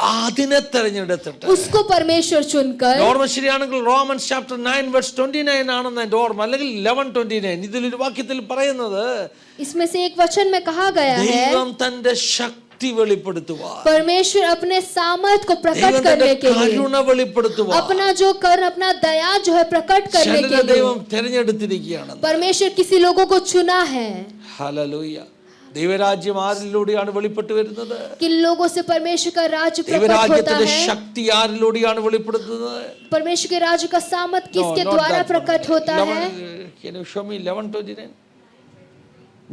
അതിനെ തെരഞ്ഞെടുത്തിട്ട്, उसको परमेश्वर चुनकर, ഓർമ്മ ശരിയാണെങ്കിൽ റോമൻസ് ചാപ്റ്റർ 9 വേഴ്സ് 29 ആണെന്ന് എൻ്റെ ഓർമ്മ, അല്ലെങ്കിൽ 11:29 ഇതിലൊരു വാക്യത്തിൽ പറയുന്നത്, इसमें से एक वचन में कहा गया है, ദൈവം തന്റെ ശക്തി ശക്തി വെളിപ്പെടുത്തുവാൻ, परमेश्वर अपने सामर्थ को प्रकट ദൈവത്തിന്റെ करने के लिए, കരുണ വെളിപ്പെടുത്തുവാൻ अपना जो कर अपना दया जो है प्रकट करने के ചിലരെ लिए ദൈവം തിരഞ്ഞെടുത്തിരിക്കുകയാണ്. परमेश्वर किसी लोगों को चुना है. ഹല്ലേലൂയ. ദൈവരാജ്യം ആരിലൂടെയാണ് വെളിപ്പെട്ടു വരുന്നത്? किन लोगों से परमेश्वर का राज्य प्रकट होता ദൈവരാജ്യത്തിന്റെ है? ശക്തി ആരിലൂടെയാണ് വെളിപ്പെടുത്തുന്നത്? परमेश्वर के राज्य का सामर्थ किसके द्वारा प्रकट होता है? Can you show me 11:29?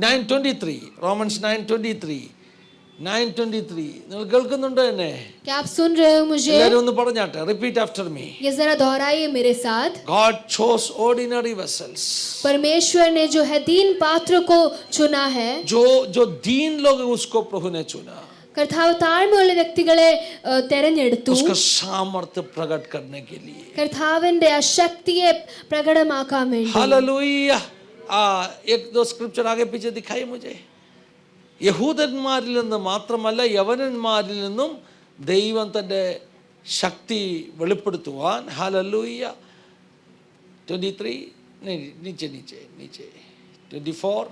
9:23. Romans 9:23. 9:23. നിങ്ങൾ കേൾക്കുന്നുണ്ടോ എന്നെ? क्या आप सुन रहे हो मुझे? എല്ലാവരും ഒന്ന് പറഞ്ഞാട്ടെ. Repeat after me. ये जरा दोहराइए मेरे साथ. God chose ordinary vessels. परमेश्वर ने जो है दीन पात्र को चुना है. जो दीन लोग हैं, उसको प्रभु ने चुना. കർത്താവ് താഴ്മയുള്ള വ്യക്തികളെ തെരഞ്ഞെടുത്തു उसका सामर्थ्य प्रकट करने के लिए. കർത്താവിന്റെ ആ ശക്തിയെ പ്രകടമാക്കാൻ വേണ്ടി. हालेलुया. एक दो स्क्रिप्चर आगे पीछे दिखाई मुझे. യഹൂദന്മാരിൽ നിന്ന് മാത്രമല്ല യവനന്മാരിൽ നിന്നും ദൈവം തൻ്റെ ശക്തി വെളിപ്പെടുത്തുവാൻ. ഹല്ലേലൂയ. 23 नीचे 24.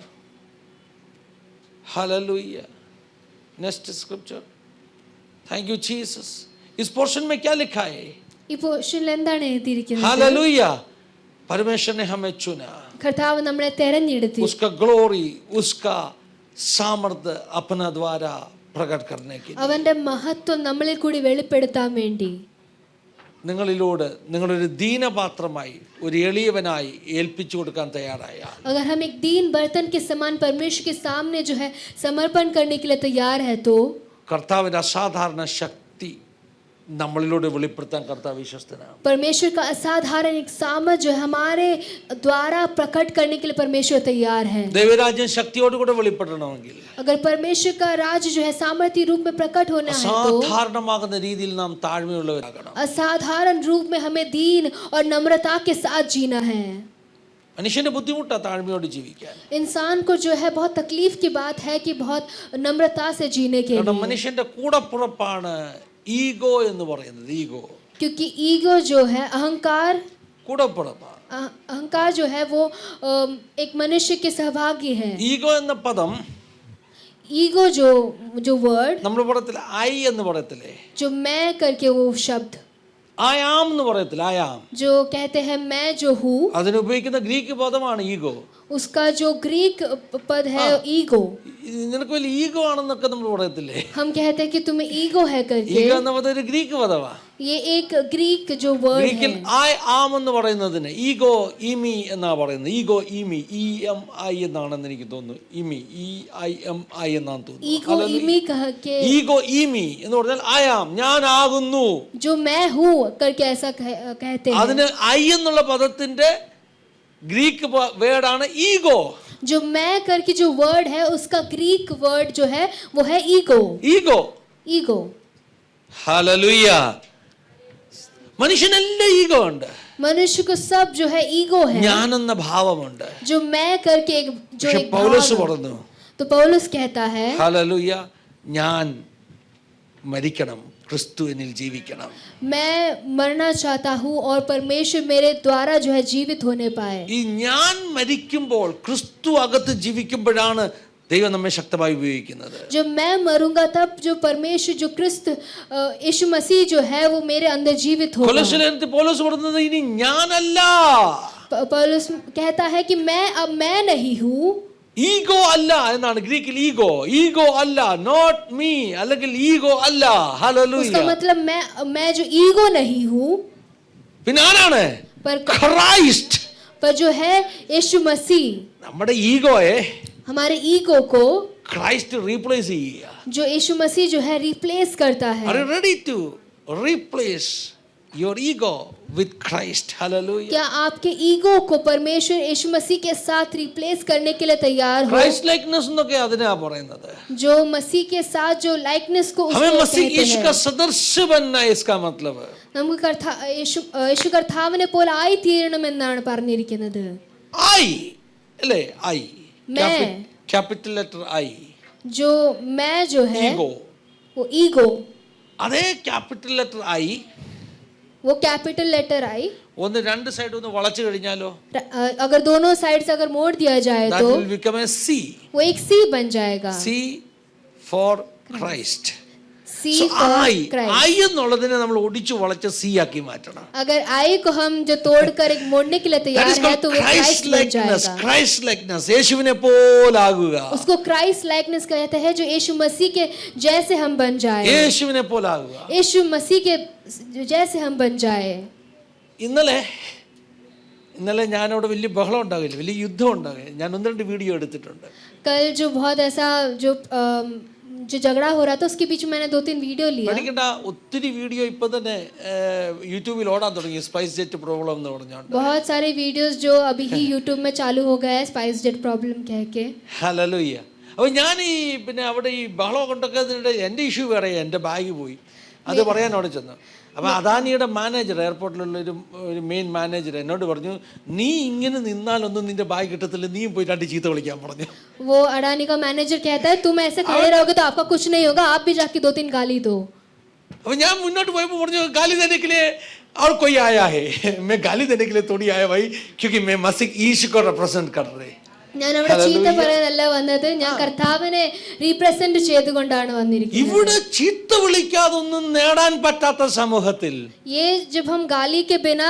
Hallelujah. Next scripture. Thank you Jesus. इस पोर्शन में क्या लिखा है? ഈ പോർഷനിൽ എന്താണ് എഴുതിയിരിക്കുന്നത്? हालेलुया. परमेश्वर ने हमें चुना. കർത്താവ് നമ്മളെ തെരഞ്ഞെടുത്തു. उसका ग्लोरी, उसका सामर्थ्य अपना द्वारा प्रकट करने के लिए. അവന്റെ മഹത്വം നമ്മളിൽ കൂടി വെളിപ്പെടുത്താൻ വേണ്ടി. നിങ്ങളിലൂടെ നിങ്ങളൊരു ദീനപാത്രമായി ഒരു എളിയവനായി ഏൽപ്പിച്ചു കൊടുക്കാൻ തയ്യാറായാൽ, अगर हम एक दीन बर्तन के समान परमेश्वर के सामने जो है समर्पण करने के लिए तैयार है तो കർത്താവിന്റെ അസാധാരണ ശക്തി നമ്മളിലൂടെ വെളിപ്പെടുത്താൻ കർത്താവ് വിശ്വസ്തനാണ്. परमेश्वर का असाधारण एक सामर्थ जो है हमारे द्वारा प्रकट करने के लिए परमेश्वर तैयार है. ദൈവരാജ്യം ശക്തിയോടുകൂടെ വെളിപ്പെടണമെങ്കിൽ अगर परमेश्वर का राज्य जो है सामर्थ्य रूप में प्रकट होना है तो അസാധാരണമാകുന്ന രീതിയിൽ നാം താഴ്മയുള്ളവരാകണം. असाधारण रूप में हमें दीन और नम्रता के साथ जीना है. മനുഷ്യന്റെ ബുദ്ധിമുട്ടാ താഴ്മയോട് ജീവിക്കാൻ. इंसान को जो है बहुत तकलीफ की बात है कि बहुत नम्रता से जीने के കാരണം लिए, മനുഷ്യന്റെ കൂടപ്പുറപ്പാണ് ഈഗോ എന്ന് പറയുന്നത്. ഈഗോ क्योंकि ईगो जो है अहंकार കൂടപ്പുറപ്പാണ്. अहंकार जो है वो एक मनुष्य के सहभागी है. ഈഗോ എന്ന പദം ईगो जो वर्ड നമ്മൾ പറയത്തില്ല ഐ എന്ന് പറയത്തില്ലേ, जो मैं करके वो शब्द ഐ ആം എന്ന് പറയത്തില്ല, ഐ ആം. जो कहते हैं मैं जो हूँ, അതിന് ഉപയോഗിക്കുന്ന ഗ്രീക്ക് പദമാണ് ഈഗോ. उसका जो ग्रीक पद है ईगो. നിനക്ക് വലിയ ഈഗോ ആണെന്നൊക്കെ നമ്മൾ പറയത്തില്ലേ. हम कहते हैं कि तुम्हें ईगो है करके. ഈഗോ എന്ന പദം ഒരു ഗ്രീക്ക് പദമാണ്. ये एक ग्रीक जो वर्ड ഗ്രീക്കിൽ है. ഐ ആം എന്ന് പറയുന്നതിന് ഈഗോ ഇമി എന്നാ പറയുന്നത്. ഈഗോ ഇമി, EMI എന്നാണെന്ന് എനിക്ക് തോന്നുന്നു. ഇമി EIMI എന്നാണ് ईगो इमी कह के ഈഗോ ഇമി എന്ന് പറഞ്ഞാൽ ഐ ആം, ഞാൻ ആകുന്നു. जो मैं हूँ करके ऐसा कहते हैं. അതിന് ഐ എന്നുള്ള പദത്തിന്റെ ഗ്രീക്ക് വേർഡാണ് ഈഗോ. जो मैं करके जो वर्ड है उसका ग्रीक वर्ड जो है वो है ईगो. ഈഗോ. ईगो. ഹല്ലേലൂയ. മനുഷ്യനെല്ലാം ഈഗോ ഉണ്ട്. मनुष्य को सब जो है ईगो है. ഞാനെന്ന ഭാവമുണ്ട്. जो मैं करके जो പക്ഷെ एक പൗലോസ് भाव है. പറഞ്ഞു, तो पौलुस कहता है ഹല്ലേലൂയ, ഞാൻ മരിക്കണം, ക്രിസ്തു എന്നിൽ ജീവിക്കണം. मैं मरना चाहता हूँ और परमेश्वर मेरे द्वारा जो है जीवित होने पाए. ഈ ഞാൻ മരിക്കുമ്പോൾ ക്രിസ്തു അകത്ത് ജീവിക്കുമ്പോഴാണ് ദൈവം നമ്മെ ശക്തമായി ഉപയോഗിക്കുന്നത്. जब मैं मरूंगा तब जो परमेश्वर जो क्रिस्त यीशु मसीह जो है वो मेरे अंदर जीवित होगा. കൊലോസ്യലേഖനത്തിൽ പൗലോസ് പറയുന്നത് ഇനി ഞാനല്ല, पौलुस कहता है कि अब मैं नहीं हूँ. ഈഗോ അല്ല എന്നാണ് ഗ്രീക്കിൽ. ഈഗോ അല്ല, നോട്ട് മീ, അല്ലെങ്കിൽ ഈഗോ അല്ല. ഹല്ലേലൂയ. उसका मतलब मैं जो ईगो नहीं हूँ, പിന്നെ ആരാണ്? ക്രൈസ്റ്റ്. पर जो है यीशु मसीह നമ്മുടെ ഈഗോയെ हमारे ईगो को ക്രൈസ്റ്റ് റീപ്ലേസ് ചെയ്യുക. जो यीशु मसीह जो है रिप्लेस करता है. Are you ready to replace your ego with Christ? Hallelujah. क्या आपके ईगो को परमेश्वर यीशु मसीह के साथ रिप्लेस करने के लिए तैयार हो? Christ likeness എന്നൊക്കെ അതിനാ പറയുന്നത്. जो मसीह के साथ जो लाइकनेस को हमें उसको मसीह कहते यीशु हैं. का सदृश बनना है, इसका मतलब है. നമുക്ക് യേശു കർത്താവിനെ പോലെ ആയി തീരണമെന്നാണ് പറഞ്ഞിരിക്കുന്നത്. I അല്ലേ? I मैं. capital letter I. जो मैं जो है Ego. वो ईगो, അതേ capital letter I वो कैपिटल लेटर आई. ഒന്ന് രണ്ട് സൈഡ് ഒന്ന് വളച്ചു കഴിഞ്ഞാലോ अगर दोनों साइड से अगर मोड़ दिया जाए that तो will become a C. वो एक सी बन जाएगा. C for Christ. C So, for I Christ. എന്നുള്ളതിനെ നമ്മൾ ഒടിച്ചു വളച്ച് സി ആക്കി മാറ്റണം. अगर आई को हम जो तोड़कर एक मोड़ने के लिए That तैयार is है called तो वो Christ क्राइस्ट बन likeness. जाएगा. Christ likeness. യേശുവിനെ പോലാകുക. उसको क्राइस्ट लाइकनेस कहते हैं, जो यीशु मसीह के जैसे हम बन जाए. യേശുവിനെ പോലാകുക. यीशु मसीह के जैसे हम बन जाए. ഇന്നലെ ഞാനവിടെ വലിയ ബഹളം ഉണ്ടാകില്ല, വലിയ യുദ്ധം ഉണ്ടാകില്ല. ഞാൻ 1-2 വീഡിയോ എടുത്തിട്ടുണ്ട്. कल जो बहुत ऐसा जो झगड़ा हो रहा था उसके बीच में मैंने 2-3 वीडियो लिया. പഠിക്കണ്ട, ഒത്തിരി വീഡിയോ ഇപ്പൊ തന്നെ യൂട്യൂബിൽ ഓടാൻ തുടങ്ങി. സ്പൈസ് ജെറ്റ് പ്രോബ്ലം എന്ന് പറഞ്ഞോണ്ട് बहुत सारे वीडियोस जो अभी ही यूट्यूब में चालू हो गया है, स्पाइस जेट प्रॉब्लम कह के. ഹല്ലേലൂയ. അപ്പോൾ ഞാൻ പിന്നെ അവിടെ ഈ ബഹളം കൊണ്ടൊക്കെ എൻ്റെ ഇഷ്യൂ വേറെ, എൻ്റെ ബാഗ് പോയി, അത് പറയാൻ അവിടെ ചെന്നു. അപ്പോൾ അദാനിയുടെ മാനേജർ, എയർപോർട്ടിലുള്ള ഒരു മെയിൻ മാനേജർ എന്നോട് പറഞ്ഞു, നീ ഇങ്ങനെ നിന്നാലൊന്നും നിന്റെ ബാഗ് കിട്ടത്തില്ല, നീയും പോയി 2 ചീത്ത വിളിക്കാൻ പറഞ്ഞു. वो अडानी का मैनेजर कहता है तुम ऐसे खड़े रहोगे तो आपका कुछ नहीं होगा, आप भी जाके 2-3 गाली दो. അപ്പോൾ ഞാൻ മുന്നോട്ട് പോയപ്പോൾ പറഞ്ഞു, गाली देने के लिए और कोई आया है, मैं गाली देने के लिए थोड़ी आया भाई, क्योंकि मैं मसीह यीशु को रिप्रेजेंट कर रहे. ഞാൻ അവിടെ ചീത്ത പറയാനല്ല വന്നത്, ഞാൻ കർത്താവിനെ റീപ്രസെന്റ് ചെയ്തുകൊണ്ടാണ് വന്നിരിക്കുന്നത്. ഇവിടെ ചീത്ത വിളിക്കാതൊന്നും നേടാൻ പറ്റാത്ത സമൂഹത്തിൽ, ये जब हम गाली के बिना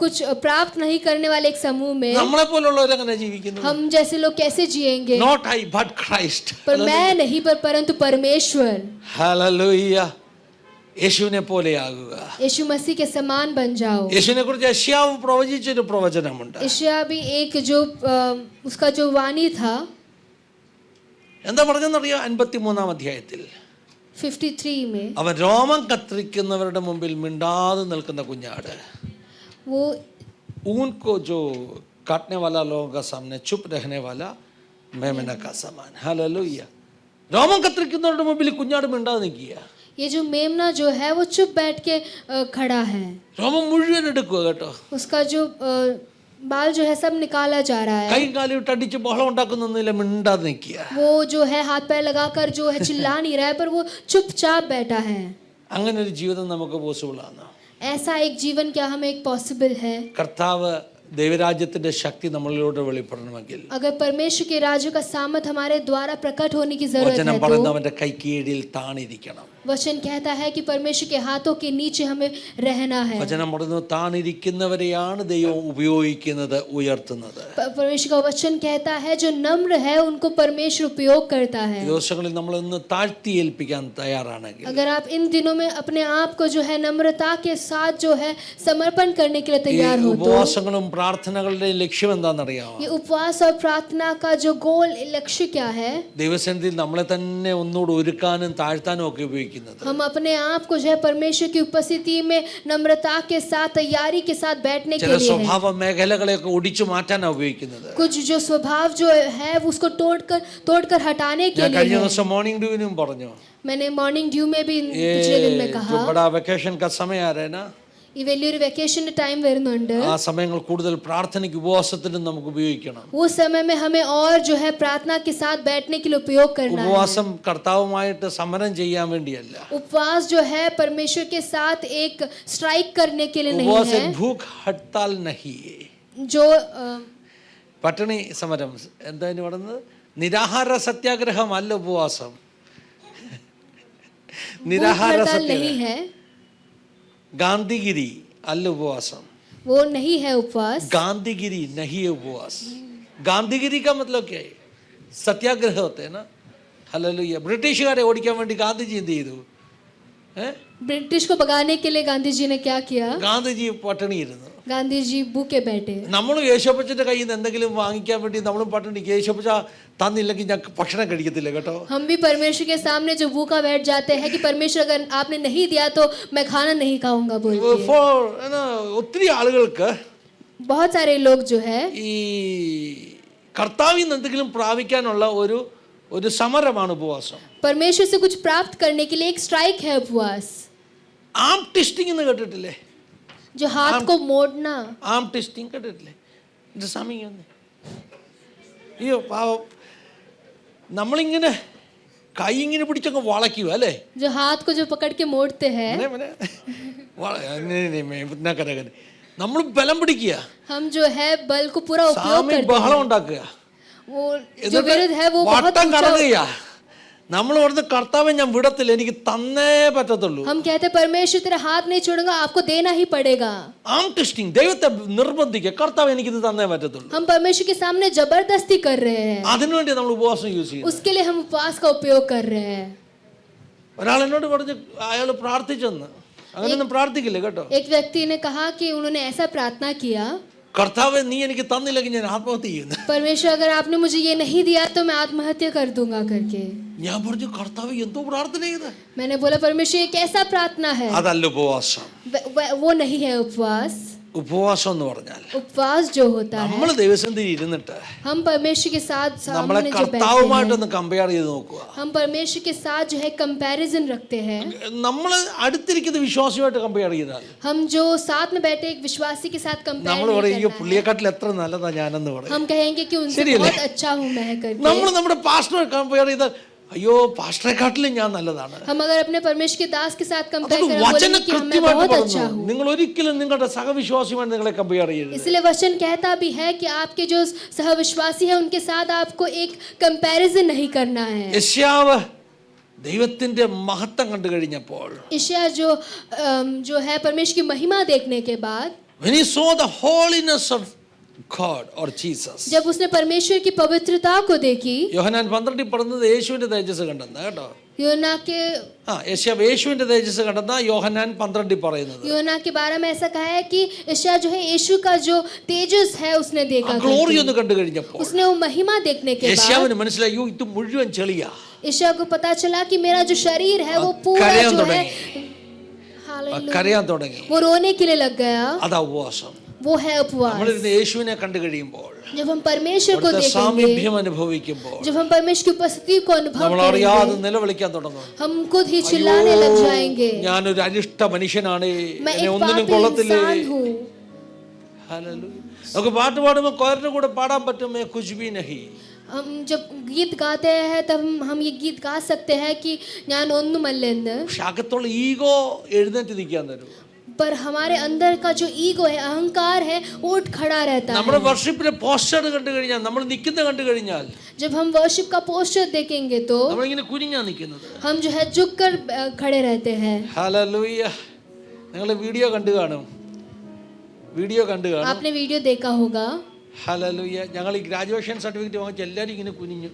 कुछ प्राप्त नहीं करने वाले एक समूह में നമ്മളെ പോലുള്ളവരെങ്ങനെ ജീവിക്കുന്നു? हम जैसे लोग कैसे जिएंगे? Not I but Christ. पर मैं नहीं परंतु परमेश्वर. ഹല്ലേലൂയ. യേശുവിനെ പോലെയാകുക. यीशु मसीह के समान बन जाओ. യേശുവിനെ കുറിച്ച് യെശയ്യാവ് പ്രവചിച്ചൊരു പ്രവചനമുണ്ട്. यशायाह भी एक जो उसका जो वाणी था, എന്താ പറഞ്ഞെന്നറിയോ? 53-ാം അധ്യായത്തിൽ 53 में അവൻ രോമം കത്തിരിക്കുന്നവരുടെ മുമ്പിൽ മിണ്ടാതെ നിൽക്കുന്ന കുഞ്ഞാട്. वो ऊनको जो काटने वाला लोगों का सामने चुप रहने वाला मेमना का समान. हालेलुया. രോമം കത്തിരിക്കുന്നവരുടെ മുമ്പിൽ കുഞ്ഞാട് മിണ്ടാതെ നിൽക്കുക. ये जो मेमना जो है वो चुप बैठ के खड़ा है. രോമം മുഴുവൻ എടുക്കുക കേട്ടോ. उसका जो बाल जो है सब निकाला जा रहा है. കൈ കാലി ഇട്ടടിച്ച് ബഹളം ഉണ്ടാക്കുന്നൊന്നുമില്ല, മിണ്ടാതെ നിൽക്കുക. वो जो है हाथ पैर लगाकर जो है चिल्ला नहीं रहा है, पर वो चुपचाप बैठा है. അങ്ങനെ ഒരു ജീവിതം നമുക്ക് പോസിബിൾ ആണ്. ऐसा एक जीवन क्या हमें एक पॉसिबल है? കർത്താവ് ദൈവരാജ്യത്തിന്റെ ശക്തി നമ്മളിലൂടെ വെളിപ്പെടണമെങ്കിൽ, अगर परमेश्वर के राज्य का सामर्थ हमारे द्वारा प्रकट होने की जरूरत വചനം है तो പറയുന്നവന്റെ കൈ കീഴിൽ താണിരിക്കണം. वचन कहता है कि परमेश्वर के हाथों के नीचे हमें रहना है. വചനം പറയുന്നത് താണിരിക്കുന്നവരെയാണ് ദൈവം ഉപയോഗിക്കുന്നത്, ഉയർത്തുന്നത്. परमेश्वर का वचन कहता है जो नम्र है उनको परमेश्वर उपयोग करता है. ഈ ദിവസങ്ങളിൽ നമ്മൾ ഒന്ന് താഴ്ത്തി ഏൽപ്പിക്കാൻ തയ്യാറാണെങ്കിൽ, अगर आप इन दिनों में अपने आप को जो है नम्रता के साथ जो है समर्पण करने के लिए ഈ तैयार हो तो ഉപവാസങ്ങളും പ്രാർത്ഥനകളുടെയും ലക്ഷ്യം എന്താണെന്നറിയാമോ? ये उपवास और प्रार्थना का जो गोल लक्ष्य क्या है? ദൈവസന്നിധിയിൽ നമ്മളെ തന്നെ ഒന്നുകൂടെ ഒരുക്കാനും താഴ്ത്താനും ഒക്കെ ഉപയോഗിക്കുന്നത്. हम अपने आप को जो है परमेश्वर की उपस्थिति में नम्रता के साथ तैयारी के साथ बैठने ചില के लिए है. സ്വഭാവ മേഖലകളെയൊക്കെ ഒടിച്ചു മാറ്റാനാണ് ഉപയോഗിക്കുന്നത്. कुछ जो स्वभाव जो है उसको तोड़कर हटाने के ഞാൻ लिए കഴിഞ്ഞ है. ദിവസം മോർണിംഗ് ഡ്യൂവിനും പറഞ്ഞു, मैंने मॉर्निंग ड्यू में भी पिछले दिन में जो कहा बड़ा वेकेशन का समय आ रहा है ना, ഈ വലിയൊരു വെക്കേഷന്റെ ടൈം വരുന്നുണ്ട്. ആ സമയങ്ങൾ കൂടുതൽ പ്രാർത്ഥനയ്ക്ക് ഉപവാസത്തിനും നമുക്ക് ഉപയോഗിക്കണം. वो समय में हमें और जो है प्रार्थना के साथ बैठने के लिए उपयोग करना है. ഉപവാസം കർത്താവുമായിട്ട് സമരം ചെയ്യാൻ വേണ്ടിയല്ല. उपवास जो है परमेश्वर के साथ एक स्ट्राइक करने के लिए नहीं ഉപവാസം है. ഭൂഖ് ഹഡ്താൽ നഹി, जो പട്ടിണി സമരം എന്താണ് പറയുന്നത്? നിരാഹാര സത്യാഗ്രഹം അല്ല ഉപവാസം. നിരാഹാര हड़ताल नहीं സത്യാഗ്രഹം, है, ഗാന്ധിഗിരി അല്ല ഉപവാസം. वो नहीं है उपवास. गांधीगिरी नहीं है उपवास. गांधीगिरी का मतलब क्या है? सत्याग्रह होते हैं ना. हालेलुया. ബ്രിട്ടീഷുകാരെ ഓടിക്കാൻ വേണ്ടി ഗാന്ധിജി എന്ത് ചെയ്തു? ब्रिटिश को भगाने के लिए गांधी जी ने क्या किया? ഗാന്ധിജി പട്ടിണിയിരുന്നു. गांधी जी भूखे बैठे. നമ്മൾ യേശോപ്പച്ചന്റെ കയ്യിൽ നിന്ന് എന്തെങ്കിലും വാങ്ങിക്കാൻ വേണ്ടി നമ്മളും പട്ടിണി, യേശോപ്പച്ച തന്നില്ലെങ്കിൽ ഞാൻ ഭക്ഷണം കഴിക്കത്തില്ല കേട്ടോ. हम भी परमेश्वर के सामने जो भूखा बैठ जाते हैं कि परमेश्वर अगर आपने नहीं दिया तो मैं खाना नहीं खाऊंगा बोल के. ഒത്തിരി ആളുകൾക്ക് बहुत सारे लोग जो है ഈ കർത്താവിൽ നിന്ന് എന്തെങ്കിലും പ്രാപിക്കാനുള്ള ഒരു സമരമാണ് ഉപവാസം. परमेश्वर से कुछ प्राप्त करने के लिए एक स्ट्राइक है उपवास. ആം ടെസ്റ്റിംഗ് എന്ന് കേട്ടിട്ടില്ലേ? जो हाथ को मोड़ना. ആം ടെസ്റ്റിംഗ് കേട്ടിട്ടില്ലേ? ഇത് സമയം അയ്യോ പാവം, നമ്മളിങ്ങനെ കൈ ഇങ്ങനെ പിടിച്ചൊക്കെ വളയ്ക്കുക അല്ലേ? जो हाथ को जो पकड़ के मोड़ते हैं നമ്മൾ ബലം പിടിക്കുക, हम जो है बल को पूरा उपयोग സ്വാമി करते ബഹളം हैं. ഉണ്ടാക്കുക, वो जो विरुद्ध है वो बहुत വട്ടം ऊंचा കറങ്ങുക, നമ്മൾ പറഞ്ഞ കർത്താവെ ഞാൻ വിടത്തില്ല, എനിക്ക് തന്നേ പറ്റത്തുള്ളൂ. हम कहते हैं परमेश्वर तेरा हाथ नहीं छोड़ूंगा, आपको देना ही पड़ेगा. ആം ടെസ്റ്റിംഗ്, ദൈവത്തെ നിർബന്ധിക്കുക, കർത്താവ് എനിക്കിത് തന്നേ പറ്റത്തുള്ളൂ. हम परमेश्वर के सामने जबरदस्ती कर रहे हैं. അതിനുവേണ്ടി നമ്മൾ ഉപവാസം യൂസ് ചെയ്യും. उसके लिए हम उपवास का उपयोग कर रहे हैं. ഒരാൾ എന്നോട് പറഞ്ഞ് അയാൾ പ്രാർത്ഥിച്ചെന്ന്. അങ്ങനെയൊന്നും പ്രാർത്ഥിക്കില്ല കേട്ടോ. एक व्यक्ति ने कहा कि उन्होंने ऐसा प्रार्थना किया, കർത്താവെ നീ എനിക്ക് തന്നില്ലെങ്കിൽ ഞാൻ ആത്മഹത്യ ചെയ്യുന്നു. परमेश्वर अगर आपने मुझे ये नहीं दिया तो मैं आत्महत्या कर दूंगा करके. ഞാൻ പറഞ്ഞു കർത്താവ് എന്തോ പ്രാർത്ഥന ചെയ്ത്. मैंने बोला परमेश्वर ये कैसा प्रार्थना है? അതല്ല ഉപവാസം. वो नहीं है उपवास. ഉപവാസം എന്ന് പറഞ്ഞാൽ उपवास जो होता है, നമ്മൾ ദൈവസന്നിധിയിൽ ഇരുന്നിട്ട് हम परमेश्वर के साथ നമ്മളെ सामने जो बैठते हैं, കർത്താവുമായിട്ടൊന്ന് കമ്പയർ ചെയ്ത് നോക്കുക. हम परमेश्वर के साथ जो है कंपैरिजन रखते हैं. നമ്മൾ അടുത്തിരിക്കുന്ന വിശ്വാസിയുമായിട്ട് കമ്പയർ ചെയ്താൽ हम जो साथ में बैठे एक विश्वासी के साथ कंपेयर നമ്മൾ नहीं പറയും करना है. പുള്ളിയെക്കാട്ടിൽ എത്ര നല്ലതാ ഞാനെന്ന് പറയും. हम कहेंगे कि उनसे ശരിയല്ലേ? बहुत अच्छा हूँ मैं करके. നമ്മൾ നമ്മുടെ പാസ്റ്ററെ കമ്പയർ ചെയ്താൽ അയ്യോ പാസ്റ്ററെക്കാട്ടിലും ഞാൻ നല്ലതാണ്. हम अगर अपने परमेश्वर के दास के साथ कंपेयर അതുകൊണ്ട് करें, വചനം बोलेंगे कि मैं കൃത്യമായിട്ട് बहुत പറഞ്ഞു, अच्छा हूँ. നിങ്ങൾ ഒരിക്കലും നിങ്ങളുടെ സഹവിശ്വാസിയുമായി നിങ്ങളെ കമ്പയർ ചെയ്യരുത്. इसलिए वचन कहता भी है कि आपके जो सहविश्वासी है उनके साथ आपको एक कंपैरिजन नहीं करना है. യെശയ്യാവ് ദൈവത്തിന്റെ മഹത്വം കണ്ടു കഴിഞ്ഞപ്പോൾ ईशाया जो है परमेश्वर की महिमा देखने के बाद, when he saw the holiness of God or Jesus, जब उसने परमेश्वर की पवित्रता को देखी, യോഹന്നാൻ 12 പറഞ്ഞത് യേശുവിന്റെ തേജസ് കണ്ടെന്ന കേട്ടോ. यूहन्ना के യേശയ്യാവ് യേശുവിന്റെ തേജസ് കണ്ടെന്ന യോഹന്നാൻ 12 പറയുന്നത്. यूहन्ना के बारे में ऐसा कहा है कि ईशाया जो है यीशु का जो तेजस है उसने देखा. ഗ്ലോറി ഒന്ന് കണ്ടു കഴിഞ്ഞപ്പോൾ उसने वो महिमा देखने के बाद യേശയ്യാവിന് മനസ്സിലായി അയ്യോ ഇത് മുഴുവൻ ചെളിയാ. ईशाया को पता चला कि मेरा जो शरीर है वो पूरा കരയാൻ जो है, തുടങ്ങി. हालेलुया, കരയാൻ തുടങ്ങി. वो रोने के लिए लग गया. അതാ ഉപവാസം. वो है उपवास. നമ്മളിരുന്ന് യേശുവിനെ കണ്ടു കഴിയുമ്പോൾ, जब हम परमेश्वर को അവിടുത്തെ देखेंगे, സാമീപ്യം അനുഭവിക്കുമ്പോൾ जब हम परमेश्वर की उपस्थिति को अनुभव നമ്മൾ അറിയാതെ करेंगे, നിലവിളിക്കാൻ തുടങ്ങും. हम खुद ही चिल्लाने लग जाएंगे, ഞാനൊരു അനിഷ്ട മനുഷ്യനാണ്, मैं എന്നെ एक ഒന്നിനും पापी കൊള്ളത്തില്ലേ. इंसान हूँ. ഹല്ലേലൂയ. നമുക്ക് പാട്ട് പാടുമ്പോൾ കൊയറിന്റെ കൂടെ പാടാൻ പറ്റുമേ കുച്ച് ബി നഹി. हम जब गीत गाते हैं तब हम ये गीत गा सकते हैं कि ഞാൻ ഒന്നുമല്ലെന്ന്. പക്ഷെ അകത്തുള്ള ഈഗോ എഴുന്നേറ്റ് നിൽക്കാൻ തരും. पर हमारे अंदर का जो ईगो है, अहंकार है, वो उठ खड़ा रहता है. നമ്മുടെ വർഷിപ്പിലെ പോസ്റ്റർ കണ്ടു കഴിഞ്ഞാൽ, നമ്മൾ നിൽക്കുന്ന കണ്ടു കഴിഞ്ഞാൽ जब हम वर्शिप का पोस्टर देखेंगे तो നമ്മളിങ്ങനെ കുനിഞ്ഞാ നിൽക്കുന്നത്. हम जो है झुक कर खड़े रहते हैं. ഹല്ലേലൂയ. നിങ്ങൾ വീഡിയോ കണ്ടു കാണും, വീഡിയോ കണ്ടു കാണും. आपने वीडियो देखा होगा. ഹല്ലേലൂയ. ഞങ്ങൾ ഈ ഗ്രാജുവേഷൻ സർട്ടിഫിക്കറ്റ് വാങ്ങിച്ച് എല്ലാവരും ഇങ്ങനെ കുനിഞ്ഞു.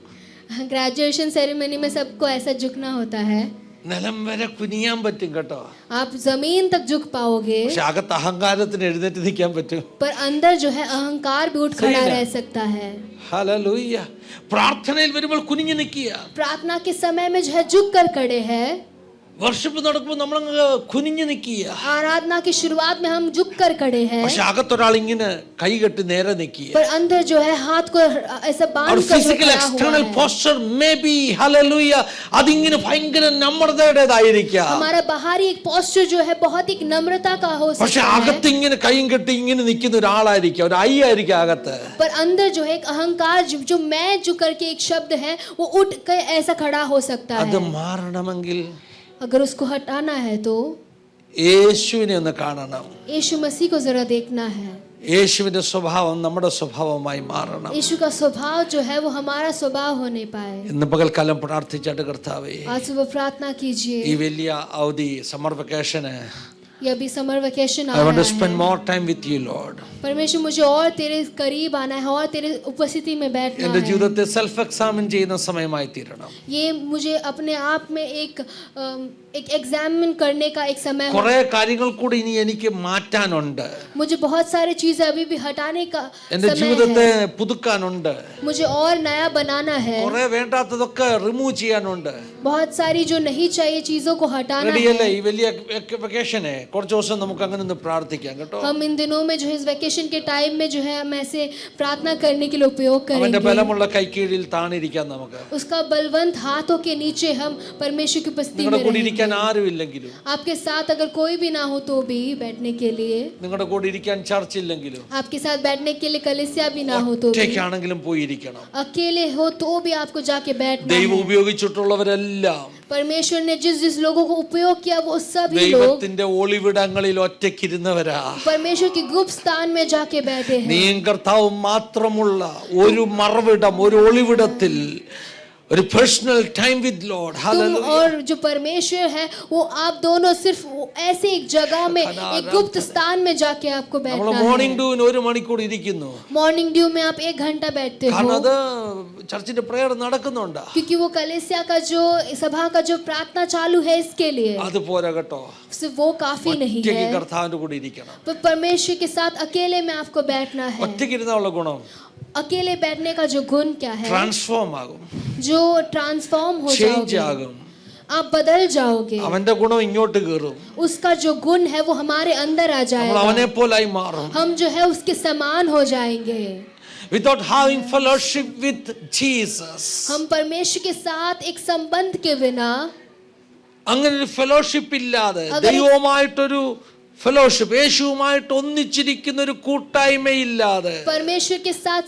ग्रेजुएशन सेरेमनी में सबको ऐसा झुकना होता है. നിലം വരെ കുനിയാൻ പറ്റും കേട്ടോ. आप जमीन तक झुक पाओगे, പക്ഷെ അകത്ത് അഹങ്കാരത്തിന് എഴുന്നേറ്റ് നിൽക്കാൻ പറ്റും. पर अंदर जो है अहंकार भी उठ खड़ा रह सकता है. ഹല്ലേലൂയ. പ്രാർത്ഥനയിൽ വരുമ്പോൾ കുനിഞ്ഞു നിൽക്കുക. प्रार्थना के समय में जो है झुक कर खड़े हैं. വർഷിപ്പ് നടക്കുമ്പോൾ നമ്മളങ്ങ് കുനിഞ്ഞു നിൽക്കുക. आराधना की शुरुआत में हम झुक कर खड़े हैं, പക്ഷെ അകത്തൊരാൾ ഇങ്ങനെ കൈ കെട്ടി നേരെ നിൽക്കുക. पर अंदर जो है हाथ को ऐसा और बांध कर जो ഫിസിക്കൽ खड़ा എക്സ്റ്റേണൽ हुआ है. പോസ്ചർ മേ ബി ഹല്ലേലൂയ അതിങ്ങനെ ഭയങ്കര നമ്രതയുടേതായിരിക്കാം. हमारा बाहरी एक पोस्चर जो है बहुत एक नम्रता का हो പക്ഷെ सकता है, അകത്ത് ഇങ്ങനെ കൈയും കെട്ടി ഇങ്ങനെ നിൽക്കുന്ന ഒരാളായിരിക്കാം, ഒരു ഐ ആയിരിക്കും അകത്ത്. पर अंदर जो है एक अहंकार जो मैं जो करके एक शब्द है वो उठ कर ऐसा खड़ा हो सकता അത് है. മാറണമെങ്കിൽ अगर उसको हटाना है तो യേശുവിനെ ഒന്ന് കാണണം. यीशु मसीह को जरा देखना है. യേശുവിന്റെ സ്വഭാവം നമ്മുടെ സ്വഭാവമായി മാറണം. यीशु का स्वभाव जो है वो हमारा स्वभाव होने पाए. ഇന്ന് പകൽക്കാലം പ്രാർത്ഥിച്ചിട്ട് കർത്താവേ, आज सुबह प्रार्थना कीजिए. ഈ വലിയ അവധി സമ്മർ വെക്കേഷന് ये अभी समर वेकेशन आ I want to रहा spend है. more time with you, Lord. परमेश्वर मुझे और तेरे करीब आना है और तेरे उपस्थिति में बैठना എൻ്റെ है. ജീവിതത്തെ സെൽഫ് എക്സാമിൻ ചെയ്യുന്ന സമയമായി തീരണം. ये मुझे अपने आप में एक एग्जामिन करने का एक समय കുറെ है. കാര്യങ്ങൾ കൂടി ഇനി എനിക്ക് മാറ്റാനുണ്ട്. मुझे बहुत सारी चीजें अभी भी हटाने का എൻ്റെ समय ജീവിതത്തെ है. പുതുക്കാനുണ്ട്. मुझे और नया बनाना है. കുറെ വേണ്ടാത്തതൊക്കെ റിമൂവ് ചെയ്യാനുണ്ട്. बहुत सारी जो नहीं चाहिए चीजों को हटाना റെഡിയല്ലേ? है. ഈ വലിയ വെക്കേഷനെ കുറച്ച് ദിവസം നമുക്ക് അങ്ങനെ ഒന്ന് പ്രാർത്ഥിക്കാം കേട്ടോ. हम इन दिनों में जो है इस वेकेशन के टाइम में जो है हम ऐसे प्रार्थना करने के लिए उपयोग അവന്റെ करेंगे. ബലമുള്ള കൈക്കീഴിൽ താണിരിക്കാം നമുക്ക്. उसका बलवंत हाथों के नीचे हम परमेश्वर की उपस्थिति നിങ്ങളുടെ में കൂടെ रहेंगे. ഇരിക്കാൻ ആരുമില്ലെങ്കിലും, आपके साथ अगर कोई भी ना हो तो भी बैठने के लिए, നിങ്ങളുടെ കൂടെ ഇരിക്കാൻ ചർച്ച ഇല്ലെങ്കിലും, आपके साथ बैठने के लिए कलीसिया भी ना हो तो भी, ഒറ്റയ്ക്കാണെങ്കിലും പോയിരിക്കണം. अकेले हो तो भी आपको जाके बैठना ദൈവം है. ഉപയോഗിച്ചിട്ടുള്ളവരെല്ലാം परमेश्वर ने जिस जिस लोगों को उपयोग किया वो सभी लोग ദൈവത്തിന്റെ ഒളിവിടങ്ങളിൽ ഒറ്റയ്ക്കിരുന്നവരാ. परमेश्वर की गुप्त स्थान में जाके बैठे हैं. നീയും കർത്താവും മാത്രമുള്ള ഒരു മറവിടം, ഒരു ഒളിവിടത്തിൽ ഒരു പേഴ്സണൽ ടൈം വിത്ത് ലോർഡ്. तुम ഹല്ലേലൂയ. और जो परमेश्वर है वो आप दोनों सिर्फ ऐसे एक जगह में एक गुप्त स्थान में जाके आपको നമ്മൾ बैठना മോർണിംഗ് है. ഡ്യൂവിന് 1 മണിക്കൂർ ഇരിക്കുന്നു. मॉर्निंग ड्यू में आप 1 घंटा बैठते കാരണം हो അത് ചർച്ചിന്റെ പ്രേയർ നടക്കുന്നുണ്ട്. क्योंकि वो कलीसिया का जो सभा का जो प्रार्थना चालू है इसके लिए. അത് പോരാ കേട്ടോ. सिर्फ वो काफी नहीं ഒറ്റയ്ക്ക് है. കർത്താവിന്റെ കൂടെ ഇരിക്കണം. पर परमेश्वर के साथ अकेले में आपको बैठना है. ഒറ്റയ്ക്ക് ഇരുന്നുള്ള ഗുണം अकेले बैठने का जो गुण क्या है, ട്രാൻസ്ഫോം ആകും, जो ट्रांसफॉर्म हो ചേഞ്ച് जाओगे, ആകും. आप बदल जाओगे. അവന്റെ ഗുണം ഇങ്ങോട്ട് കയറും. उसका जो गुण है वो हमारे अंदर आ നമ്മൾ जाएगा. അവനെ പോലായി മാറും. हम जो है उसके समान हो जाएंगे. Without having fellowship with Jesus. हम परमेश्वर के साथ एक संबंध के बिना, അങ്ങനെ ഒരു ഫെലോഷിപ്പ് ഇല്ലാതെ, അതെ. ദൈവവുമായിട്ടൊരു ഫെലോഷിപ്പ്, യേശുവുമായിട്ട് ഒന്നിച്ചിരിക്കുന്ന ഒരു കൂട്ടായ്മയില്ലാതെ, परमेश्वर के साथ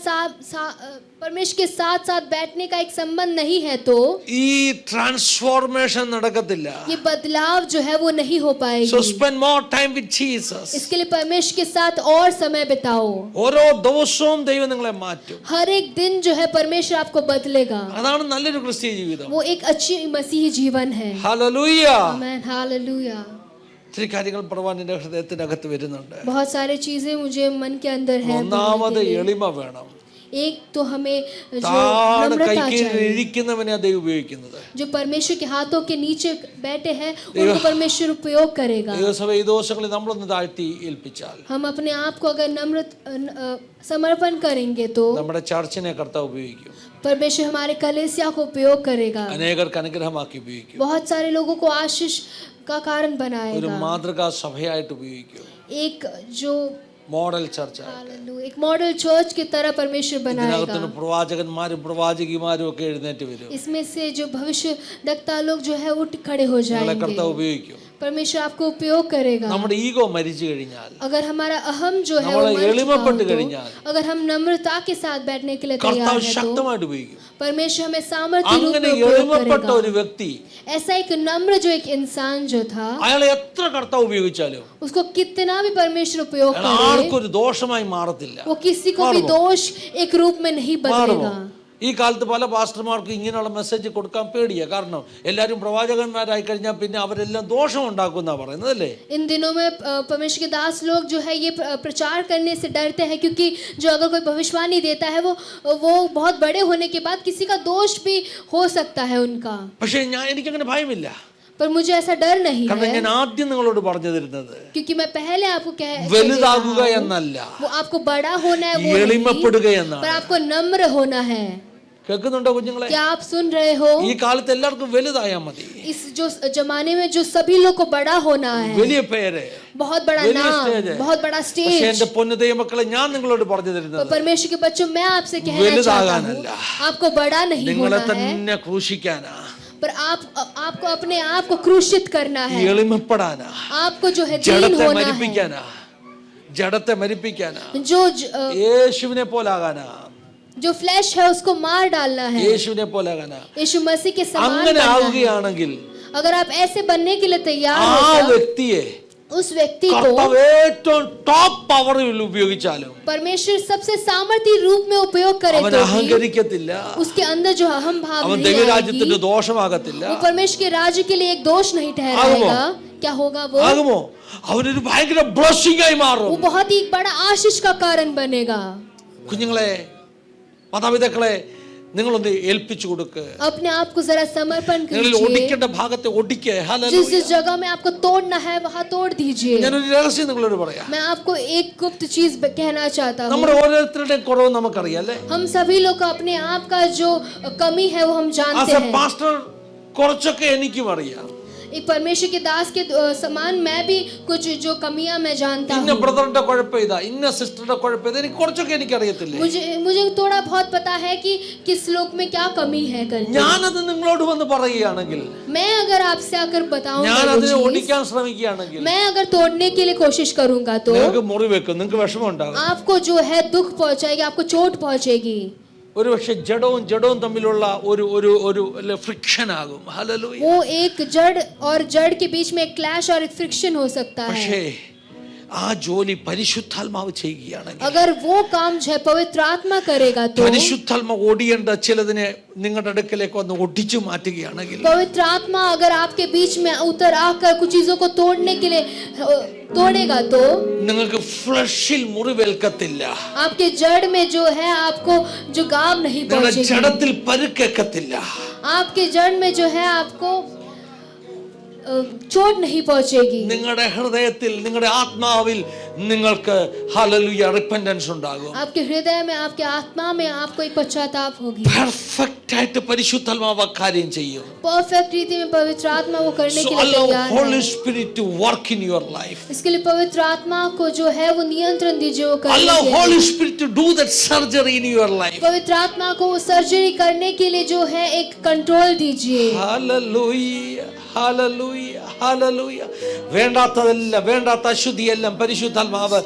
साथ बैठने का एक संबंध नहीं है तो ഈ ട്രാൻസ്ഫോർമേഷൻ നടക്കത്തില്ല. ये बदलाव जो है वो नहीं हो So पाएगी. spend more time with Jesus. इसके लिए परमेश्वर के साथ और समय बिताओ. ഓരോ ദിവസവും ദൈവം നിങ്ങളെ മാറ്റും. हर एक दिन जो है परमेश्वर आपको बदलेगा. അതാണ് നല്ലൊരു ക്രിസ്തീയ ജീവിതം. वो एक अच्छी मसीही जीवन है. ഹല്ലേലൂയ. आमेन, हालेलुया. ഇത്തിരി കാര്യങ്ങൾ പറയുവാൻ എൻ്റെ ഹൃദയത്തിനകത്ത് വരുന്നുണ്ട്. बहुत सारी चीजें मुझे मन के अंदर है. ഒന്നാമത് എളിമ വേണം. एक तो हमें जो താഴെ नम्रता കൈക്കീഴിൽ चाहिए. ഇരിക്കുന്നവനെ ദൈവം ഉപയോഗിക്കുന്നത്. जो परमेश्वर के हाथों के नीचे बैठे हैं उनको परमेश्वर उपयोग करेगा. ദൈവസഭ ഈ ദിവസങ്ങളിൽ നമ്മളൊന്ന് താഴ്ത്തി ഏൽപ്പിച്ചാൽ हम अपने आप को अगर नम्र समर्पण करेंगे तो നമ്മുടെ ചർച്ചിനെ കർത്താവ് ഉപയോഗിക്കും. परमेश्वर हमारे कलीसिया को उपयोग करेगा. അനേകർക്ക് അനുഗ്രഹമാക്കി ഉപയോഗിക്കും. बहुत सारे लोगों को आशीष का कारण ഒരു बनाएगा. മാതൃകാ സഭയായിട്ട് ഉപയോഗിക്കും. एक जो മോഡൽ ചർച്ച. हालेलुया, एक मॉडल चर्च की तरह परमेश्वर बनाएगा. ഇതിനകത്തുനിന്ന് പ്രവാചകന്മാരും പ്രവാചകിമാരും ഒക്കെ എഴുന്നേറ്റ് വരും. इसमें से जो भविष्य वक्ता लोग जो है उठ खड़े हो നിങ്ങളെ जाएंगे. കർത്താവ് ഉപയോഗിക്കും. परमेश्वर आपको उपयोग करेगा. നമ്മുടെ ഈഗോ മരിച്ചു കഴിഞ്ഞാൽ, अगर हमारा अहम जो है वो നമ്മളെ मर चुका എളിമപ്പെട്ട് हो കഴിഞ്ഞാൽ, तो, अगर हम नम्रता के साथ बैठने के लिए तैयार കർത്താവ് है तो ശക്തമായിട്ട് ഉപയോഗിക്കും. परमेश्वर हमें सामर्थ्य रूप അങ്ങനെ में उपयोग എളിമപ്പെട്ട करेगा. ഒരു വ്യക്തി, ऐसा एक नम्र जो एक इंसान जो था, അയാളെ എത്ര കർത്താവ് ഉപയോഗിച്ചാലും उसको कितना भी परमेश्वर उपयोग അയാൾ करे, ആർക്കൊരു ദോഷമായി മാറത്തില്ല. वो किसी को भी दोष एक रूप में नहीं बदलेगा. ഈ കാലത്ത് പല പാസ്റ്റർമാർക്കും ഇങ്ങനെയുള്ള മെസ്സേജ് കൊടുക്കാൻ പേടിയാ. കാരണം എല്ലാവരും പ്രവാചകന്മാരായി കഴിഞ്ഞാൽ പിന്നെ അവരെല്ലാം ദോഷം ഉണ്ടാക്കുന്ന പറയുന്നത് അല്ലേ. इन दिनों में परमेश्वर के दास लोग जो है ये प्रचार करने से डरते हैं, क्योंकि जो अगर कोई भविष्यवाणी देता है वो बहुत बड़े होने के बाद किसी का दोष भी हो सकता है उनका. പക്ഷേ എനിക്കങ്ങനെ ഭയമില്ല. पर मुझे ऐसा डर नहीं കാരണം है, ഞാൻ ആദ്യം നിങ്ങളോട് പറഞ്ഞു തരുന്നത് क्योंकि मैं पहले आपको कह വലുതാകുക എന്നല്ല, वो आपको बड़ा होना है वो എളിമപ്പെടുക नहीं, എന്നാണ്. पर आपको नम्र होना है. കേൾക്കുന്നുണ്ടോ കുഞ്ഞുങ്ങളെ? क्या आप सुन रहे हो? ഈ കാലത്ത് എല്ലാവർക്കും വലുതായാൽ മതി. इस जो जमाने में जो सभी लोग को बड़ा होना है, വലിയ പേര്, बहुत बड़ा വലിയ नाम, സ്റ്റേജ്. बहुत बड़ा പക്ഷേ स्टेज. എന്റെ പൊന്നു ദൈവമക്കളെ, ഞാൻ നിങ്ങളോട് പറഞ്ഞു തരുന്നത് परमेश्वर के बच्चों, मैं आपसे कहना चाहता വലുതാകാനല്ല, हूँ, आपको बड़ा नहीं നിങ്ങളെ होना है, തന്നെ ക്രൂശിക്കാനാ, पर आपको अपने आप को क्रूशित करना है. എളിമപ്പെടാനാ, आपको जो है दीन ജഡത്തെ होना है. മരിപ്പിക്കാനാ, ജഡത്തെ മരിപ്പിക്കാനാ, जो യേശുവിനെ പോലാകാനാ, जो फ्लैश है उसको मार डालना है. യേശുവിനെ പോലാകാനാ. यीशु मसीह के समान അങ്ങനെ बनना है. ആവുകയാണെങ്കിൽ अगर आप ऐसे बनने के लिए तैयार ആ हो, വ്യക്തിയെ उस व्यक्ति को കർത്താവ് ഏറ്റവും ടോപ്പ് പവറിൽ ഉപയോഗിച്ചാലും परमेश्वर सबसे सामर्थ्य रूप में उपयोग करे അവൻ तो भी അഹങ്കരിക്കത്തില്ല, उसके अंदर जो अहम भाव അവൻ नहीं ദൈവരാജ്യത്തിന്റെ आएगी, ദോഷമാകത്തില്ല. वो परमेश्वर के राज्य के लिए एक दोष नहीं ठहराएगा. क्या होगा वो? ആകുമോ? അവനൊരു ഭയങ്കര ബ്ലെസ്സിംഗ് ആയി മാറും. वो बहुत ही बड़ा आशीष का कारण बनेगा. കുഞ്ഞുങ്ങളെ, മാതാപിതാക്കളെ, നിങ്ങളൊന്ന് ഏൽപ്പിച്ചു കൊടുക്ക്. अपने आप को जरा समर्पण നിങ്ങൾ कीजिए. ഒടിക്കേണ്ട ഭാഗത്തെ ഒടിക്കുക. जिस जिस जगह में आपको तोड़ना है वहां तोड़ दीजिए. ഞാനൊരു രഹസ്യം നിങ്ങളോട് പറയാം. मैं आपको एक गुप्त चीज कहना चाहता हूँ. നമ്മുടെ ഓരോരുത്തരുടെയും കുറവ് നമുക്കറിയാം അല്ലേ. हम सभी लोग को अपने आप का जो कमी है वो हम जानते ആസ് എ हैं. പാസ്റ്റർ കുറച്ചൊക്കെ എനിക്കും അറിയാം. एक परमेश्वर के दास के समान मैं भी कुछ जो कमियां मैं जानता ഇന്ന हूँ. ബ്രദറിന്റെ കുഴപ്പം ഇതാ, ഇന്ന സിസ്റ്ററുടെ കുഴപ്പം ഇതാ, എനിക്ക് കുറച്ചൊക്കെ എനിക്കറിയത്തില്ലേ. मुझे थोड़ा बहुत पता है कि किस लोग में क्या कमी है करके. ഞാനത് നിങ്ങളോട് വന്ന് പറയുകയാണെങ്കിൽ, मैं अगर आपसे आकर बताऊंगा ഞാൻ वो അതിനെ चीज, ഒടിക്കാൻ ശ്രമിക്കുകയാണെങ്കിൽ मैं अगर तोड़ने के लिए कोशिश करूंगा तो നിങ്ങൾക്ക് മുറിവെക്കും, നിങ്ങൾക്ക് വിഷമം ഉണ്ടാകും. आपको जो है दुख पहुंचाएगी, आपको चोट पहुंचेगी. ഒരു പക്ഷെ ജഡവും തമ്മിലുള്ള ഒരു ഒരു ഒരു ഫ്രിക്ഷൻ ആകും. ഹല്ലേലൂയ. वो एक जड़ और जड़ के बीच में एक क्लैश और एक फ्रिक्शन हो सकता है. പക്ഷേ ആ ജോലി പരിശുദ്ധാത്മാവ് ചെയ്യുകയാണെങ്കിൽ, अगर वो काम जो है पवित्र आत्मा करेगा तो, പരിശുദ്ധാത്മാവ് ഓടിയേണ്ട ചിലതിനെ നിങ്ങളുടെ അടുക്കലേക്ക് വന്ന് ഒടിച്ചു മാറ്റുകയാണെങ്കിൽ, पवित्र आत्मा अगर आपके बीच में उतर आकर कुछ चीजों को तोड़ने के लिए तोड़ेगा तो നിങ്ങൾക്ക് ഫ്ലഷിൽ മുറിവേൽക്കത്തില്ല, आपके जड़ में जो है आपको जो गाव नहीं നിങ്ങളുടെ पहुंचेगी, ജഡത്തിൽ പരുക്കേക്കത്തില്ല, आपके जड़ में जो है आपको चोट नहीं पहुंचेगी, നിങ്ങളുടെ ഹൃദയത്തിൽ നിങ്ങളുടെ ആത്മാവിൽ നിങ്ങൾക്ക് ഹല്ലേലൂയ റിപ്പന്റൻസ് ഉണ്ടാകും. आपके हृदय में आपके आत्मा में आपको एक पश्चाताप होगी. പെർഫെക്റ്റ് ആയിട്ട് പരിശുദ്ധാത്മാവ് കാര്യം ചെയ്യും. परफेक्ट रीति में पवित्र आत्मा वो करने So के लिए allow तैयार Holy है. Spirit to work in your life. इसके लिए पवित्र आत्मा को जो है वो नियंत्रण दीजिए, वो करने Allow के लिए. Holy Spirit to do that surgery in your life. पवित्र आत्मा को वो सर्जरी करने के लिए जो है एक कंट्रोल दीजिए. Hallelujah, hallelujah, hallelujah. വേണ്ടാത്തതെല്ലാം, വേണ്ടാത്ത അശുദ്ധിയെല്ലാം പരിശുദ്ധാത്മാവ്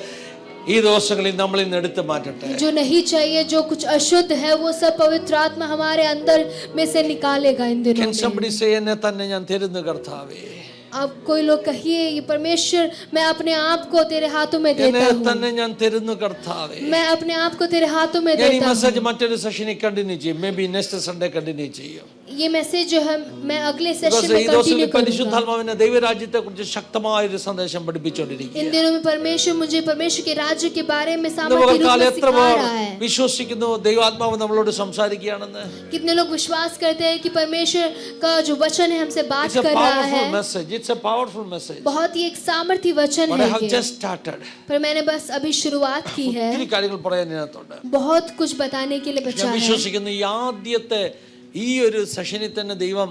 ഈ ദിവസങ്ങളിൽ നമ്മളിൽ നിന്ന് എടുത്തു മാറ്റട്ടെ. जो नहीं चाहिए, जो कुछ अशुद्ध है, वो सब पवित्र आत्मा हमारे अंदर में से निकालेगा इन दिनों Can में. somebody say, എന്നെ തന്നെ ഞാൻ തരുന്നു കർത്താവേ, अब कोई लोग कहिए, ये परमेश्वर मैं अपने आप को तेरे हाथों में എന്നെ देता हूँ, തന്നെ ഞാൻ തരുന്നു കർത്താവേ. मैं अपने आप को तेरे हाथों में ഞാൻ ഈ देता हूँ. മെസ്സേജ് മറ്റൊരു സെഷനിൽ കണ്ടിന്യൂ ചെയ്യും, may be next Sunday continue ചെയ്യും. ये मैसेज जो है मैं अगले Because सेशन में ഈ ദിവസങ്ങളിൽ कंटिन्यू करूंगा. പരിശുദ്ധാത്മാവിനെ ദൈവരാജ്യത്തെ കുറിച്ച് ശക്തമായ ഒരു സന്ദേശം इन പഠിപ്പിച്ചുകൊണ്ടിരിക്കുകയാണ്. दिनों में परमेश्वर मुझे परमेश्वर के राज्य के बारे में ഇന്ന് सामर्थ्य रूप പകൽക്കാലം में എത്ര सिखा പേർ रहा है. വിശ്വസിക്കുന്നു ദൈവാത്മാവ് നമ്മളോട് സംസാരിക്കുകയാണെന്ന്? कितने लोग विश्वास करते हैं कि परमेश्वर का जो वचन है हमसे बात It's a कर रहा powerful है. message. It's a powerful message. बहुत ही एक सामर्थ्य वचन But I है have ये. just started. पर मैंने बस अभी शुरुआत की है. ഒത്തിരി കാര്യങ്ങൾ പറയാൻ ഇതിനകത്തുണ്ട്. बहुत कुछ बताने के लिए बचा ഞാൻ है. വിശ്വസിക്കുന്നു ഈ ആദ്യത്തെ ഈ ഒരു സെഷനിൽ തന്നെ ദൈവം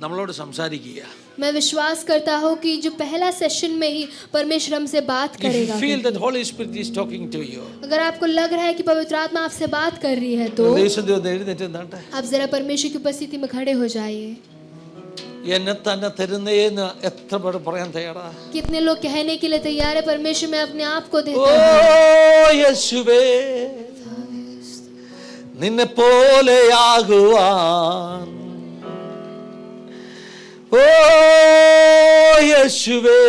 നമ്മളോട് സംസാരിക്കുക. मैं विश्वास करता हूँ कि जो पहला सेशन में ही परमेश्वर हमसे बात If you करेगा. feel that Holy Spirit is talking to you, अगर आपको लग रहा है कि पवित्र आत्मा आपसे बात कर रही है तो ദേശത്തിൽ ഒന്ന് എഴുന്നേറ്റ് നിന്നാട്ടെ. आप जरा परमेश्वर की उपस्थिति में खड़े हो जाइए. എന്നെ തന്നെ തരുന്നേന്ന് എത്ര പേർ പറയാൻ തയ്യാറാ? कितने लोग कहने के लिए तैयार है, परमेश्वर मैं अपने आप को ഓ देता हूँ. യേശുവേ, നിന്നെ പോലെയാകുവാൻ, ഓ യേശുവേ,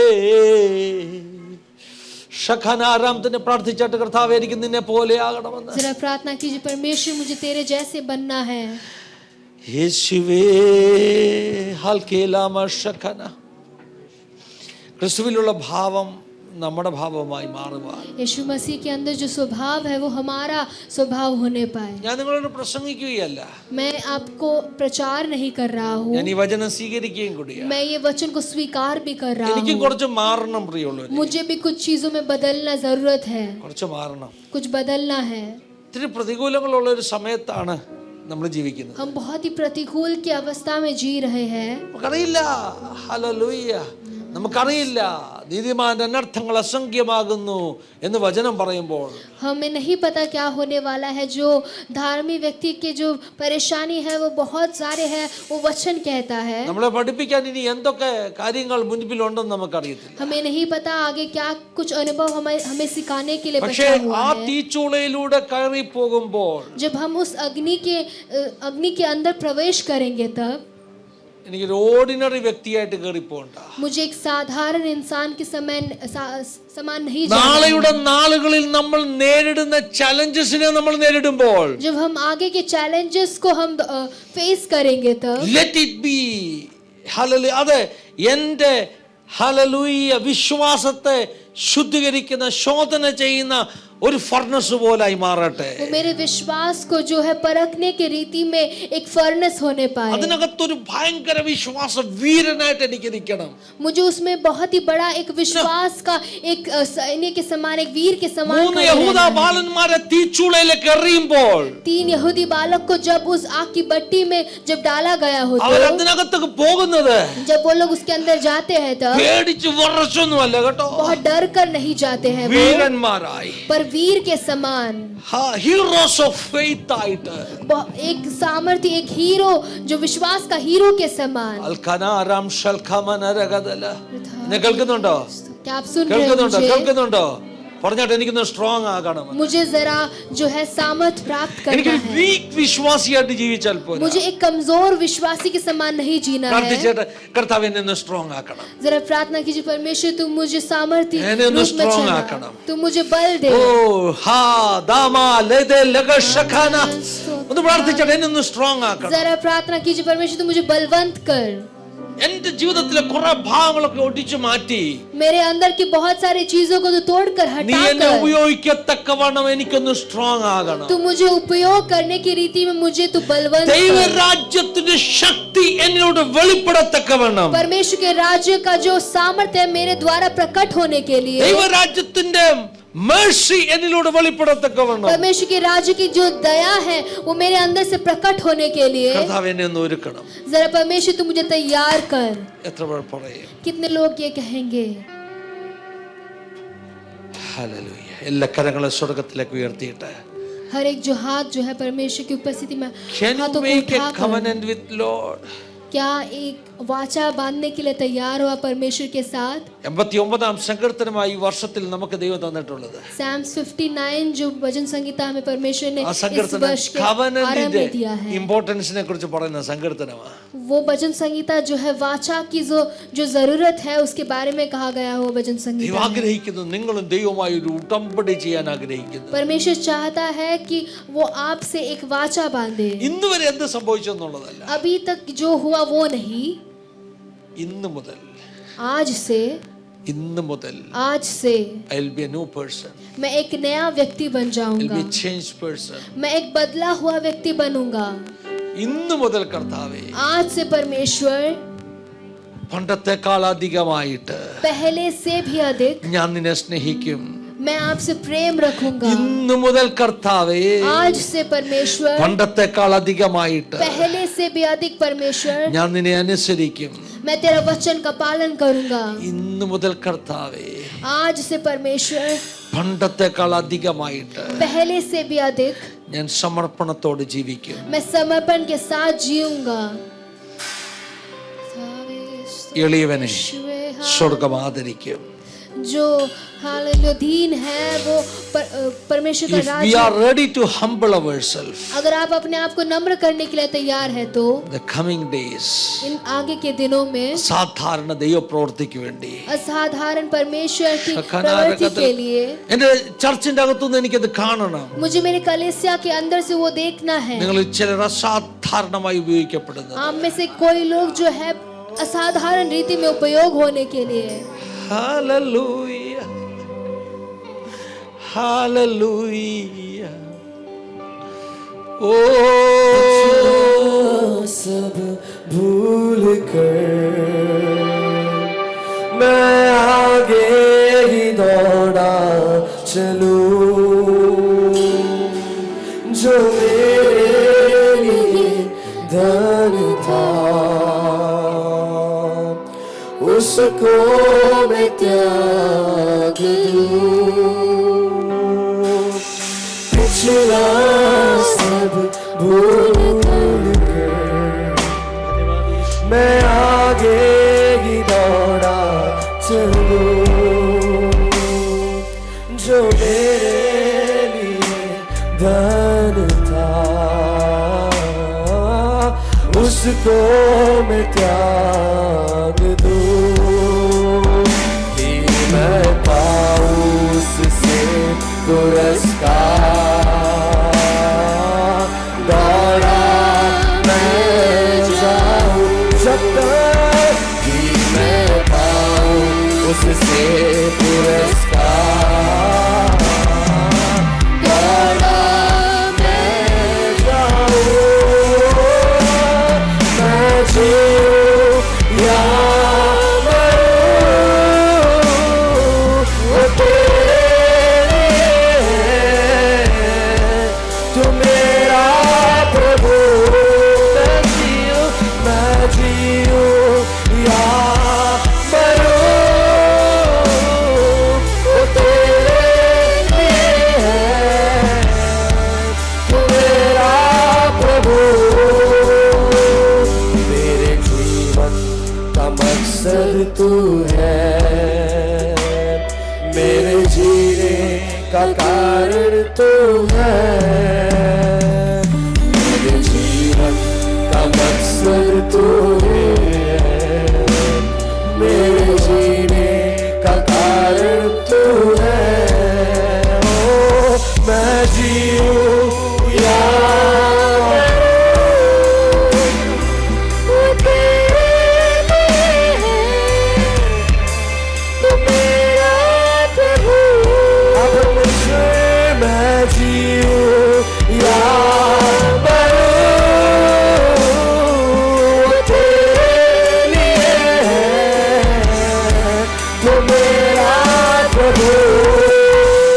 ശഖനാരാം തന്നെ പ്രാർത്ഥിച്ചിട്ട് കർത്താവേ എനിക്ക് നിന്നെ പോലെയാകണമെന്ന്. जरा प्रार्थना कीजिए, परमेश्वर मुझे तेरे जैसे बनना है. യേശുവേ ഹൽക്കേലാമ ശഖന. ക്രിസ്തുവിലുള്ള ഭാവം നമ്മുടെ ഭാവമായി മാറുവാൻ यीशु मसीह के अंदर जो स्वभाव है वो हमारा स्वभाव होने पाए. ഞാൻ നിങ്ങളോട് പ്രസംഗിക്കുകയല്ല, मैं आपको प्रचार नहीं कर रहा हूँ, ഞാൻ ഈ വചനം സ്വീകരിക്കുകയും കൂടിയാണ്. मैं ये वचन को स्वीकार भी कर रहा എനിക്കും हूँ. കുറച്ച് മാറണം പ്രിയമുള്ളവരെ, मुझे भी कुछ चीजों में बदलना जरूरत है, കുറച്ച് മാറണം. कुछ बदलना है. ഇത്തിരി പ്രതികൂലങ്ങളുള്ള ഒരു സമയത്താണ് നമ്മൾ ജീവിക്കുന്നത്. हम बहुत ही प्रतिकूल की अवस्था में जी रहे हैं. നമുക്കറിയില്ല, ഹല്ലേലൂയ, നമുക്കറിയില്ല നീതിമാന്റെ അനർത്ഥങ്ങൾ അസംഖ്യമാകുന്നു എന്ന് വചനം പറയുമ്പോൾ हमें नहीं पता क्या होने वाला है. जो धार्मिक व्यक्ति के जो परेशानी है वो बहुत सारे है, वो वचन कहता है. നമ്മളെ പഠിപ്പിക്കാൻ ഇനി എന്തൊക്കെ കാര്യങ്ങൾ മുൻപിലുണ്ടെന്ന് നമുക്കറിയത്തില്ല. हमें नहीं पता आगे क्या कुछ अनुभव हमें सिखाने के लिए പക്ഷേ बचा हुआ ആ है. തീച്ചൂളയിലൂടെ കയറി പോകുമ്പോൾ जब हम उस अग्नि के अंदर प्रवेश करेंगे तब എനിക്കൊരു ഓർഡിനറി വ്യക്തിയായിട്ട് കയറിപ്പോണ്ട. मुझे एक साधारण इंसान के समान नहीं जाना. നാളെയുടെ നാളുകളിൽ നമ്മൾ നേരിടുന്ന ചലഞ്ചസിനെ നമ്മൾ നേരിടുമ്പോൾ जब हम आगे के चैलेंजेस को हम फेस करेंगे तब ലെറ്റ് ഇറ്റ് ബി ഹല്ലേലൂയ, അത് എൻ്റെ ഹല്ലേലൂയ വിശ്വാസത്തെ ശുദ്ധീകരിക്കുന്ന ശോധന ചെയ്യുന്ന ഒരു ഫർണസ് പോലായി മാറട്ടെ. वो मेरे विश्वास को जो है परखने के रीति में एक फर्नेस होने पाए. അതിനകത്തൊരു ഭയങ്കര വിശ്വാസ വീരനായിട്ട് എനിക്ക് നിൽക്കണം. मुझे उसमें बहुत ही बड़ा एक विश्वास का एक सैन्य के समान, एक वीर के समान മൂന്ന് खड़े യഹൂദ रहना है. ബാലന്മാരെ തീച്ചൂളയിലേക്ക് എറിയുമ്പോൾ 3 यहूदी बालक को जब उस आग की भट्टी में जब डाला गया हो അവർ तो അതിനകത്തേക്ക് പോകുന്നത് जब वो लोग उसके अंदर जाते हैं तब പേടിച്ച് വിറച്ചൊന്നുമല്ല കേട്ടോ, बहुत डर कर नहीं जाते हैं वो, വീരന്മാരായി, पर वीर के समान, ഹീറോസ് ഓഫ് ഫെയ്ത്ത് ആയിട്ട്. एक सामर्थ्य, एक हीरो, जो विश्वास का हीरो के समान. അൽഖനാരാം ശൽഖമനരഗദല. എന്നെ കേൾക്കുന്നുണ്ടോ? क्या आप सुन रहे हैं കേൾക്കുന്നുണ്ടോ? मुझे? കേൾക്കുന്നുണ്ടോ? പറഞ്ഞാട്ട് എനിക്കൊന്ന് സ്ട്രോങ് ആകണം, मुझे जरा जो है सामर्थ प्राप्त करना എനിക്കൊരു है, വീക്ക് വിശ്വാസിയായിട്ട് ജീവിച്ചാൽ പോരാ. मुझे एक कमजोर विश्वासी के समान नहीं जीना है. പ്രാർത്ഥിച്ചിട്ട് കർത്താവ് എന്നെ ഒന്ന് സ്ട്രോങ് ആക്കണം. जरा प्रार्थना कीजिए, परमेश्वर तुम मुझे सामर्थ्य मैंने उन्हें रूप में strong चला, आकड़ा। तुम मुझे बल दे. ഓ ഹാ ദാമാ ലദ ലഗ ശഖാന. ഒന്ന് പ്രാർത്ഥിച്ചിട്ട് എന്നെ ഒന്ന് സ്ട്രോങ് ആക്കണം. जरा प्रार्थना कीजिए, परमेश्वर तुम मुझे बलवंत कर. എന്റെ ജീവിതത്തിലെ കുറെ ഭാഗങ്ങളൊക്കെ ഒടിച്ചു മാറ്റി मेरे अंदर की बहुत सारी चीजों को तो तोड़कर നീ എന്നെ हटाकर ഉപയോഗിക്കത്തക്കവണ്ണം എനിക്കൊന്ന് സ്ട്രോങ് ആകണം. तू मुझे उपयोग करने की रीति में मुझे तू बलवंत कर. ദൈവരാജ്യത്തിന്റെ ശക്തി എന്നോട് വെളിപ്പെടത്തക്കവണ്ണം, परमेश्वर के राज्य का जो सामर्थ्य है मेरे द्वारा प्रकट होने के लिए, ദൈവരാജ്യത്തിന്റെ mercy എന്നിലൂടെ വെളിപ്പെടത്തക്കവണ്ണം परमेश्वर के राज्य की जो दया है वो मेरे अंदर से प्रकट होने के लिए കർത്താവ് എന്നെ ഒന്ന് ഒരുക്കണം. जरा परमेश्वर तू मुझे तैयार कर. എത്ര പേർ പറയും कितने लोग ये कहेंगे? ഹല്ലേലൂയ. എല്ലാ കരങ്ങളും സ്വർഗ്ഗത്തിലേക്ക് ഉയർത്തിയിട്ട് हर एक जो हाथ जो है परमेश्वर की उपस्थिति में can you हाथों को make a उठाकर, covenant with Lord? क्या एक वाचा बांधने के लिए तैयार हुआ परमेश्वर के साथ? 89 സങ്കീർത്തനമായി ഈ വർഷത്തിൽ നമുക്ക് ദൈവം തന്നിട്ടുള്ളത്. Psalms 59 जो भजन संगीता में परमेश्वर ने ആ इस സങ്കീർത്തനം वर्ष के आरंभ കവനന്റിന്റെ में दिया है. ഇമ്പോർട്ടൻസിനെ കുറിച്ച് പറയുന്ന സങ്കീർത്തനമാണ്. वो भजन संगीता जो है वाचा की जो जरूरत है उसके बारे में कहा गया हो भजन ദൈവം संगीता है. ആഗ്രഹിക്കുന്നു നിങ്ങളും ദൈവവുമായി ഒരു ഉടമ്പടി ചെയ്യാൻ ആഗ്രഹിക്കുന്നു. परमेश्वर चाहता है कि वो आपसे एक वाचा बांधे. ഇന്ന് വരെ എന്ത് സംഭവിച്ചെന്നുള്ളതല്ല, अभी तक जो हुआ वो नहीं, ഇന്ന് മുതൽ आज से I will be a new person. मैं एक नया व्यक्ति बन I will जाऊंगा. be a changed person. मैं एक बदला हुआ व्यक्ति बनूंगा. ഇന്ന് മുതൽ കർത്താവേ आज से परमेश्वर പണ്ടത്തെക്കാൾ അധികമായിട്ട് पहले से भी अधिक ഞാൻ നിന്നെ സ്നേഹിക്കും. मैं आपसे प्रेम रखूंगा. ഇന്ന് മുതൽ കർത്താവേ आज से परमेश्वर പണ്ടത്തെക്കാൾ അധികമായിട്ട് पहले से भी अधिक परमेश्वर ഞാൻ നിന്നെ അനുസരിക്കും. मैं तेरा वचन का पालन करूंगा. ഇന്ന് മുതൽ കർത്താവേ आज से परमेश्वर പണ്ടത്തെക്കാൾ അധികമായിട്ട് पहले से भी अधिक ഞാൻ സമർപ്പണത്തോടെ ജീവിക്കും. मैं समर्पण के साथ जीऊंगा. എളിയവനെ സ്വർഗ്ഗം ആദരിക്കും. जो हालेलुया दीन है वो परमेश्वर का If we राज्य. are ready to humble ourselves, अगर आप अपने आप को नम्र करने के लिए तैयार है तो the coming days इन आगे के दिनों में സാധാരണ ദൈവപ്രവൃത്തിക്ക് വേണ്ടി असाधारण परमेश्वर की प्रवृत्ति के लिए എന്റെ ചർച്ചിന്റെ അകത്തുനിന്ന് എനിക്കത് കാണണം. मुझे मेरे कलीसिया के अंदर से वो देखना है. നിങ്ങൾ ചിലർ അസാധാരണമായി ഉപയോഗിക്കപ്പെടുന്നത്. आप में से कोई लोग जो है असाधारण रीति में उपयोग होने के लिए. Hallelujah. Hallelujah. Oh, सब भूल कर मैं आगे ही दौड़ा चलूं, जो मेरे लिए धन था उसको मैं त्याग दूं, पिछला सब भूल कर मैं आगे ही दौड़ा चलूं, जो मेरे लिए धन था उसको मैं त्याग दूं, कि मैं पाऊं उससे पुरस्कार, दौड़ा मैं जाऊं जब तक कि मैं पाऊं उससे पुरस्कार, दौड़ा मैं जाऊं, मैं जीऊं या मरूं, वो तेरे तू मेरा प्रभु, मैं जीऊं या मरूं, वो तेरे तू मेरा प्रभु, मेरे जीवन का मकसद तू है, मेरे जीने कारण तू है, मेरे जीवन का मकसद तू है, मेरे जीने का कारण तू है। ओ मैं जीऊं या मरूं, तेरे लिए है, तू मेरा प्रभु। अब मुझे मैं जीऊं या मरूं, तेरे लिए है, तू मेरा प्रभु।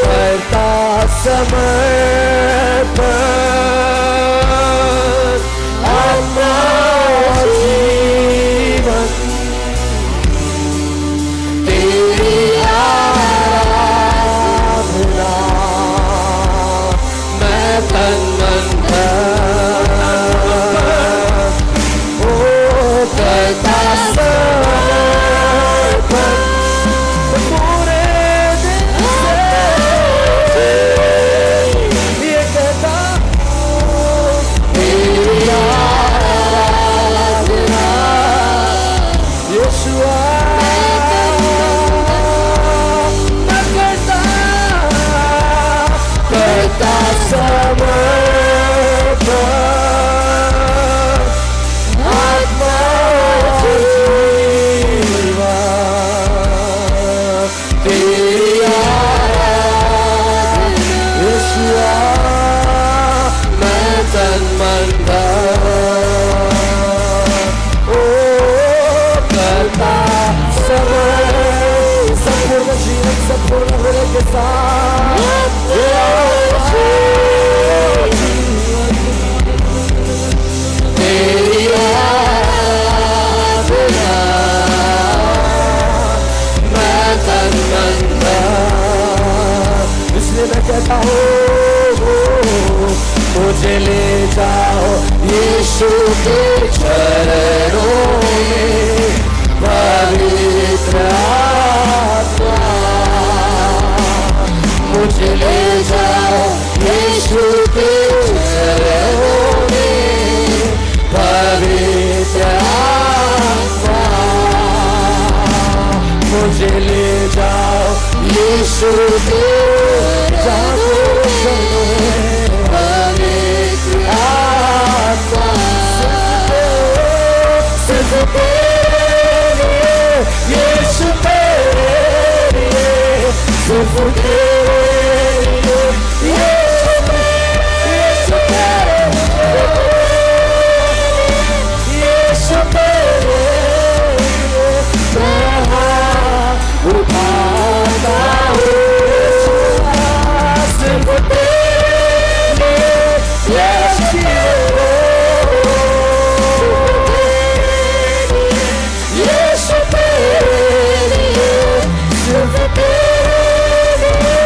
करता समर्पण अपना जीवन, तेरी आराधना मैं तन मन धन, ओ करता समर्पण पूरे दिल से, ये कहता तेरी आराधना यीशुआ मैं करता समर्पण आत्मा जीवन, तेरी आराधना यीशुआ मैं तन मन धन, ओ करता संपूर्ण जीवन संपूर्ण हृदय के साथ तेरी आराधना मैं तन मन धन। इसलिए मैं कहता हूँ मुझे ले जाओ यीशु के चरणों में, पवित्र आत्मा मुझे ले जाओ यीशु के चरणों में, पवित्र आत्मा मुझे ले जाओ यीशु के चरणों में, पवित्र आत्मा सिर्फ तेरे लिए, यीशु तेरे लिए, सिर्फ तेरे लिए, यीशु तेरे लिए, यीशु तेरे लिए मैं हाथ उठाता हूँ, सिर्फ तेरे लिए यीशु, यीशु तेरे लिए, सिर्फ तेरे लिए,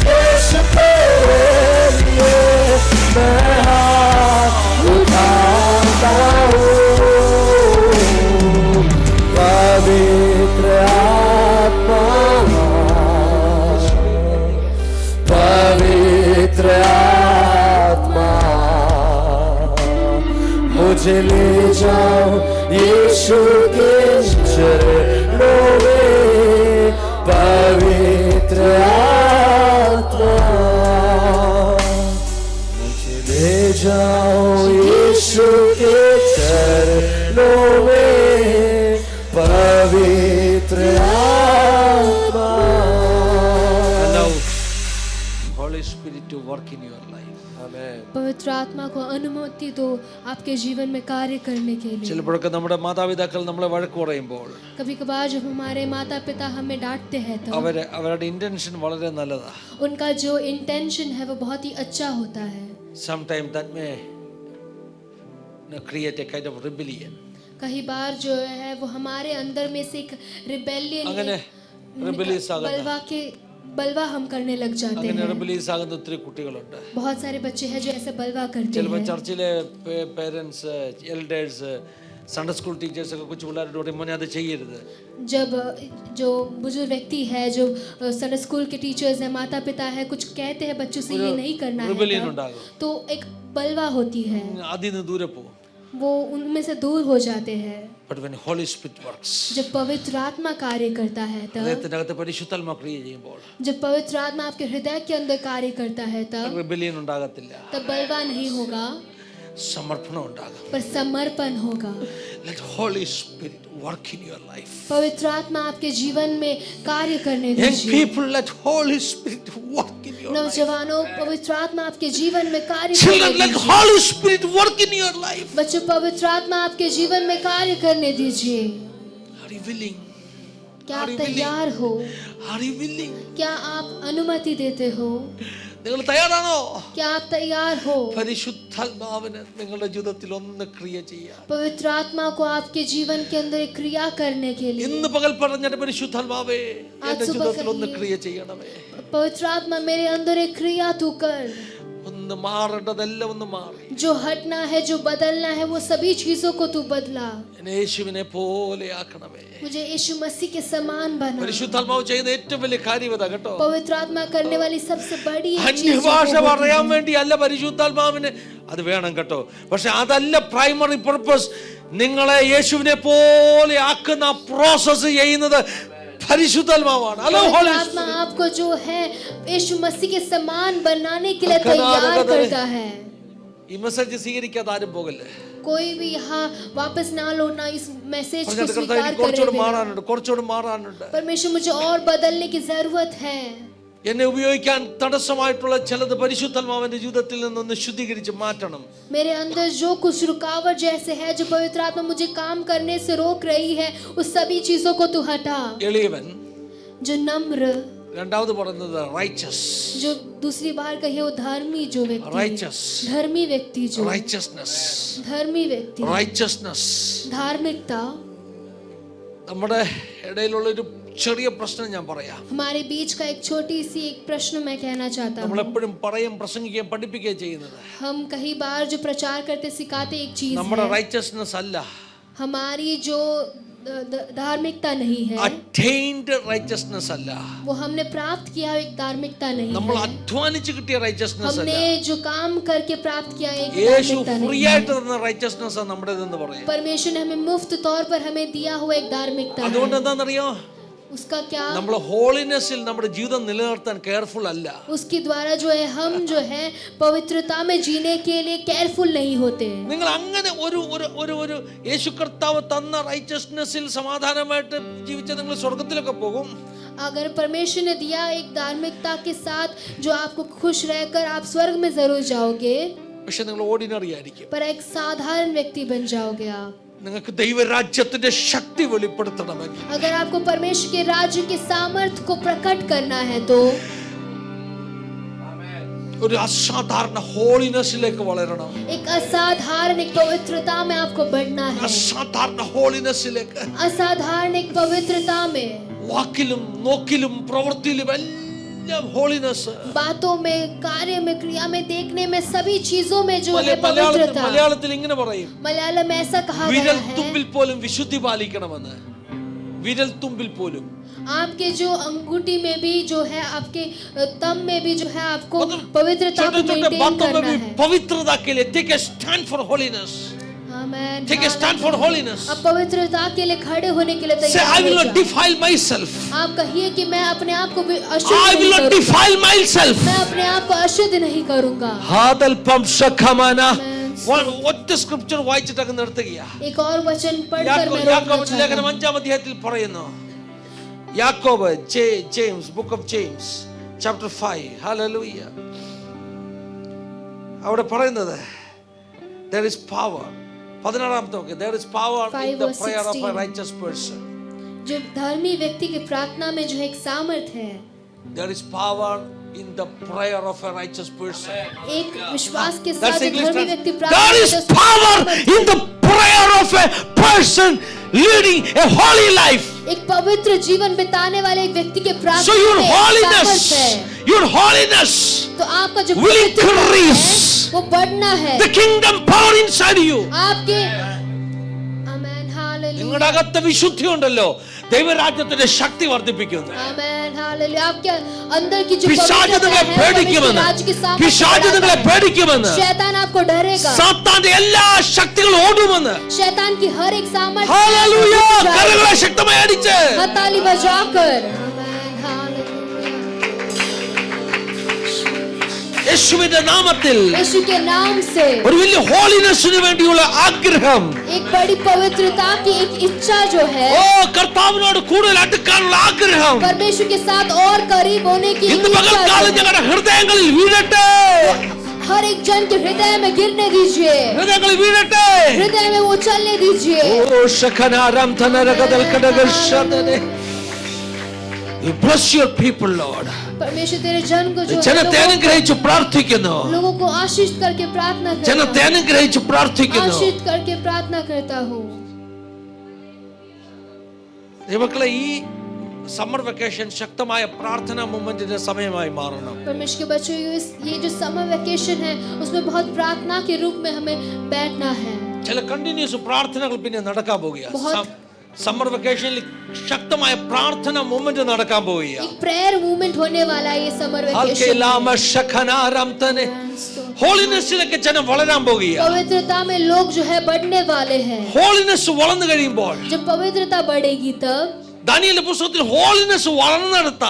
यीशु तेरे लिए मैं हाथ उठाता हूँ। पवित्र आत्मा, पवित्र आत्मा मुझे ले जाओ यीशु के चरणों में, पवित्र आत्मा मुझे ले जाओ यीशु के चरणों में, पवित्र आत्मा। Allow Holy Spirit to work in your life. Amen. पवित्र आत्मा को अनुमति दो आपके जीवन में कार्य करने के लिए। ചിലപ്പോഴൊക്കെ നമ്മുടെ മാതാപിതാക്കൾ നമ്മളെ വഴക്ക് പറയുമ്പോൾ कभी कभार जब हमारे माता पिता हमें डांटते हैं तो അവരുടെ ഇന്റൻഷൻ വളരെ നല്ലതാ. उनका जो इंटेंशन है वो बहुत ही अच्छा होता है। Sometimes that may create a kind of rebellion. कई बार जो है वो हमारे अंदर में से एक रिबेलियन അങ്ങനെ rebellious ആകുന്ന बलवा हम करने लग जाते അങ്ങനെ हैं। rebellious ആകുന്ന ഒത്തിരി കുട്ടികളുണ്ട്. बहुत सारे बच्चे हैं जो ऐसे बलवा करते ചിലപ്പോൾ हैं। ചർച്ചിലെ പേരൻസ് എൽഡേഴ്സ് സൺഡേ സ്കൂൾ ടീച്ചേഴ്സൊക്കെ കൊച്ചു പിള്ളേരോട് പറയും മോനെ അത് ചെയ്യരുത്. जब जो बुजुर्ग व्यक्ति है, जो संडे स्कूल के टीचर्स हैं, माता पिता है, कुछ कहते हैं बच्चों से ये नहीं करना റിബലിയൻ है, ഉണ്ടാകും. तो एक बलवा होती है, അതിൽ നിന്ന് ദൂരെ പോകും. वो उनमें से दूर हो जाते हैं. But when Holy Spirit works, जब पवित्र आत्मा कार्य करता है तब, ഹൃദയത്തിനകത്ത് പരിശുദ്ധാത്മാ ക്രിയ ചെയ്യുമ്പോൾ जब पवित्र आत्मा आपके हृदय के अंदर कार्य करता है तब റിബലിയൻ ഉണ്ടാകത്തില്ല, तब बलवा नहीं होगा, സമർപ്പണം ഉണ്ടാകും. पर समर्पण होगा. Let Holy Spirit work in your life. पवित्र आत्मा आपके जीवन में कार्य करने Young दीजिए. people, let Holy Spirit work in your life. नौजवानों, पवित्र आत्मा आपके जीवन में कार्य Children, करने let दीजिए. Holy Spirit work in your life. बच्चों, पवित्र आत्मा आपके जीवन में कार्य करने दीजिए. Are you willing? क्या Are आप you willing? तैयार हो? Are you willing? क्या आप अनुमति देते हो? നിങ്ങൾ തയ്യാറാണോ? क्या आप तैयार हो? പരിശുദ്ധാത്മാവിന് നിങ്ങളുടെ ജീവിതത്തിൽ ഒന്ന് ക്രിയ ചെയ്യാൻ. पवित्र आत्मा को आपके जीवन के अंदर एक क्रिया करने के लिए. ഇന്ന് പകൽ പറഞ്ഞ പരിശുദ്ധാത്മാവേ എന്റെ സുബഹ ജീവിതത്തിൽ ഒന്ന് കഹിയെ. ക്രിയ ചെയ്യണമേ. पवित्र आत्मा मेरे अंदर एक क्रिया तू कर. ഒന്ന് മാറേണ്ടതെല്ലാം ഒന്ന് മാറി. जो हटना है, जो बदलना है, वो सभी चीजों को तू बदला. എന്നെ യേശുവിനെ പോലെ ആക്കണമേ. मुझे यीशु मसीह के समान बना. പരിശുദ്ധാത്മാവ് ചെയ്യുന്ന ഏറ്റവും വലിയ കാര്യം ഇതാ കേട്ടോ. पवित्र आत्मा करने वाली सबसे बड़ी एक चीज അന്യഭാഷ जो वो പറയാൻ होती है. വേണ്ടി അല്ല പരിശുദ്ധാത്മാവിന് അത് വേണം കേട്ടോ. പക്ഷെ അതല്ല പ്രൈമറി പർപ്പസ്. നിങ്ങളെ യേശുവിനെ പോലെ ആക്കുന്ന പ്രോസസ് ചെയ്യുന്നത് പരിശുദ്ധാത്മാവാണ്. ഹലോ ഹോളി आत्मा आपको जो है यीशु मसीह के समान बनाने के लिए तैयार करता है. ഈ മെസ്സേജ് സ്വീകരിക്കാതെ ആരും പോകല്ലേ. कोई भी यहाँ वापस ना लौटना इस मैसेज को പറഞ്ഞിട്ട് स्वीकार करे കുറച്ചുകൂടെ बिना. മാറാനുണ്ട്, കുറച്ചുകൂടെ മാറാനുണ്ട്. परमेश्वर, मुझे और बदलने की जरूरत है. എന്നെ ഉപയോഗിക്കാൻ തടസ്സമായിട്ടുള്ള ചിലത് പരിശുദ്ധാത്മാവിന്റെ ജീവിതത്തിൽ നിന്നൊന്ന് ശുദ്ധീകരിച്ച് മാറ്റണം. मेरे अंदर जो कुछ रुकावट जैसे है, जो पवित्र आत्मा मुझे काम करने से रोक रही है, उस सभी चीजों को तू हटा. എളിയവൻ, जो नम्र, രണ്ടാമത് പറയുന്നത് റൈച്ചസ്, जो दूसरी बार कहिए वो धर्मी जो व्यक्ति, റൈച്ചസ്, धर्मी व्यक्ति, जो റൈച്ചസ്നസ്, धर्मी व्यक्ति, റൈച്ചസ്നസ്. धार्मिकता. നമ്മുടെ ഇടയിലുള്ള ഒരു ചെറിയ പ്രശ്നം ഞാൻ പറയാം. हमारे बीच का एक छोटी सी एक प्रश्न मैं कहना चाहता നമ്മൾ हूँ. എപ്പോഴും പറയും, പ്രസംഗിക്കുകയും പഠിപ്പിക്കുകയും ചെയ്യുന്നത് हम कई बार जो प्रचार करते सिखाते एक चीज നമ്മുടെ है, റൈച്ചസ്നസ് അല്ല, हमारी जो धार्मिकता नहीं है, അറ്റൈൻഡ് റൈച്ചസ്നസ് അല്ല, वो हमने प्राप्त किया एक धार्मिकता नहीं നമ്മൾ है, അധ്വാനിച്ച് കിട്ടിയ റൈച്ചസ്നസ് അല്ല. हमने जो काम करके प्राप्त किया एक യേശു धार्मिकता ഫ്രീ नहीं है. ആയിട്ട് തന്ന റൈച്ചസ്നസ് നമ്മുടേതെന്ന് പറയും. परमेश्वर ने हमें मुफ्त तौर पर हमें दिया हुआ एक धार्मिकता അതുകൊണ്ട് है. എന്താണെന്നറിയോ, उसका क्या, നമ്മൾ ഹോളിനെസ്സിൽ നമ്മുടെ ജീവിതം നിലനിർത്താൻ കെയർഫുൾ അല്ല. उसके द्वारा जो है हम जो है पवित्रता में जीने के लिए केयरफुल नहीं होते. നിങ്ങൾ അങ്ങനെ ഒരു ഒരു ഒരു ഒരു യേശു കർത്താവ് തന്ന റൈച്ചസ്നെസ്സിൽ സമാധാനമായിട്ട് ജീവിച്ച നിങ്ങൾ സ്വർഗത്തിലൊക്കെ പോകും. अगर परमेश्वर ने दिया एक धार्मिकता के साथ जो आपको खुश रहकर आप स्वर्ग में जरूर जाओगे, പക്ഷെ നിങ്ങൾ ഓർഡിനറി ആയിരിക്കും. पर एक साधारण व्यक्ति बन जाओगे आप. നിങ്ങൾക്ക് ദൈവരാജ്യത്തിന്റെ ശക്തി വെളിപ്പെടുത്തണമെങ്കിൽ, अगर आपको परमेश्वर के राज्य के सामर्थ्य को प्रकट करना है तो ഒരു അസാധാരണ ഹോളിനെസ്സിലേക്ക് വളരണം. एक असाधारण एक पवित्रता में आपको बढ़ना है. അസാധാരണ ഹോളിനെസ്സിലേക്ക് असाधारण एक पवित्रता में, വാക്കിലും നോക്കിലും പ്രവൃത്തിയിലും എല്ലാം ഹോളിനെസ്. बातों में, कार्य में, क्रिया में, देखने में, सभी चीजों में जो है पवित्रता. മലയാളത്തിൽ ഇങ്ങനെ പറയും, मलयालम में ऐसा कहा गया വിരൽ है, തുമ്പിൽ പോലും വിശുദ്ധി പാലിക്കണമെന്ന്. വിരൽ തുമ്പിൽ പോലും आपके जो अंगूठी में भी जो है, आपके तम में भी जो है आपको मतलब पवित्रता को छोटे छोटे मेंटेन बातों में करना भी है. पवित्रता के लिए take a stand for holiness. Amen. Take a stand for holiness. आप पवित्रता के लिए खड़े होने के लिए Say, तैयार I will हो not जाओ. defile myself. आप कहिए कि मैं अपने आप को भी अशुद्ध I will नहीं not करूंगा. defile myself. मैं अपने आप को अशुद्ध नहीं करूंगा. ഹാദൽപം ശഖമന. Amen. ഒറ്റ സ്ക്രിപ്ചർ വായിച്ചിട്ട് അങ്ങ് നിർത്തുകയാ. एक और वचन पढ़कर मैं रोकना യാക്കോബ് चाहता ലേഖനം हूं. 5-ാം അധ്യായത്തിൽ പറയുന്നു, യാക്കോബ് James book of James chapter 5, hallelujah. അവിടെ പറയുന്നത് there is power. 16-ാമത്തെ വാക്യം, there is power in 5 the verse prayer of a 16. righteous person. जो धर्मी व्यक्ति की प्रार्थना में जो एक सामर्थ है, There is power in the prayer of a righteous person. एक विश्वास के That's साथ जो English धर्मी translation. व्यक्ति There प्रार्थना is करता है, power in the prayer of a person leading a holy life. एक पवित्र जीवन बिताने वाले एक व्यक्ति के So प्रार्थना your में एक सामर्थ holiness, है. your holiness, तो आपका जो will पवित्रता increase. है वो बढ़ना है. the kingdom power inside you. आपके आमेन. നിങ്ങളുടെ അകത്ത് വിശുദ്ധി ഉണ്ടല്ലോ ദൈവരാജ്യത്തിന്റെ ശക്തി വർദ്ധിപ്പിക്കുന്നു. Amen hallelujah. आपके अंदर की जो പിശാച് पवित्रता നിങ്ങളെ है, പേടിക്കുമെന്ന്, परमेश्वर राज्य की सामर्थ्य പിശാച് बढ़ाता നിങ്ങളെ है. പേടിക്കുമെന്ന്, शैतान आपको डरेगा. സാത്താന്റെ എല്ലാ ശക്തികളും ഓടുമെന്ന്. शैतान की हर एक सामर्थ्य ഹല്ലേലൂയ. കരങ്ങളെ ശക്തമായി അടിച്ച് हथेली बजाकर. Amen hallelujah. യേശുവിന്റെ നാമത്തിൽ यीशु के नाम से ഒരു വലിയ ഹോളിനെസ്സിന് വേണ്ടിയുള്ള ആഗ്രഹം, एक बड़ी पवित्रता की एक इच्छा जो है, ഓ കർത്താവിനോട് കൂടുതൽ അടുക്കാനുള്ള ആഗ്രഹം परमेश्वर के साथ और करीब होने की ഇന്ന് एक इच्छा പകൽക്കാലം जो है, ഞങ്ങളുടെ ഹൃദയങ്ങളിൽ വീഴട്ടെ, हर एक जन के हृदय में गिरने दीजिए, ഹൃദയങ്ങളിൽ വീഴട്ടെ. हृदय में वो चलने दीजिए. ഓ ശഖനാരം തനരകദൽ കടകൾ ശതനെ. You bless your people, Lord. परमेश्वर तेरे जन को जो है, ജനത്തെ അനുഗ്രഹിച്ച് പ്രാർത്ഥിക്കുന്നു, लोगों को आशीष करके प्रार्थना करता ജനത്തെ हूं. അനുഗ്രഹിച്ച് പ്രാർത്ഥിക്കുന്നു. आशीष करके प्रार्थना करता हूँ. ദൈവമക്കളെ, ഈ സമ്മർ വെക്കേഷൻ ശക്തമായ പ്രാർത്ഥനാ മൂവ്മെന്റിന്റെ സമയമായി മാറണം. परमेश्वर के बच्चों, ये जो समर वेकेशन है उसमें बहुत प्रार्थना के रूप में हमें बैठना है. ചില കണ്ടിന്യൂസ് പ്രാർത്ഥനകൾ പിന്നെ നടക്കാൻ പോവുകയാണ്. बहुत- സമ്മർ വെക്കേഷനിൽ ശക്തമായ പ്രാർത്ഥന മൂവ്മെന്റ് നടക്കാൻ പോവുകയാണ്. एक प्रेयर मूवमेंट होने वाला है ये समर वेकेशन. ഹോളിനെസ്സിലേക്ക് ജനം വളരാൻ പോവുകയാണ്. पवित्रता में लोग जो है बढ़ने वाले हैं. ഹോളിനെസ് വളർന്നു കഴിയുമ്പോൾ जब पवित्रता बढ़ेगी तब ദാനിയേലിന്റെ പുസ്തകത്തിൽ ഹോളിനെസ് വളർന്നെടുത്ത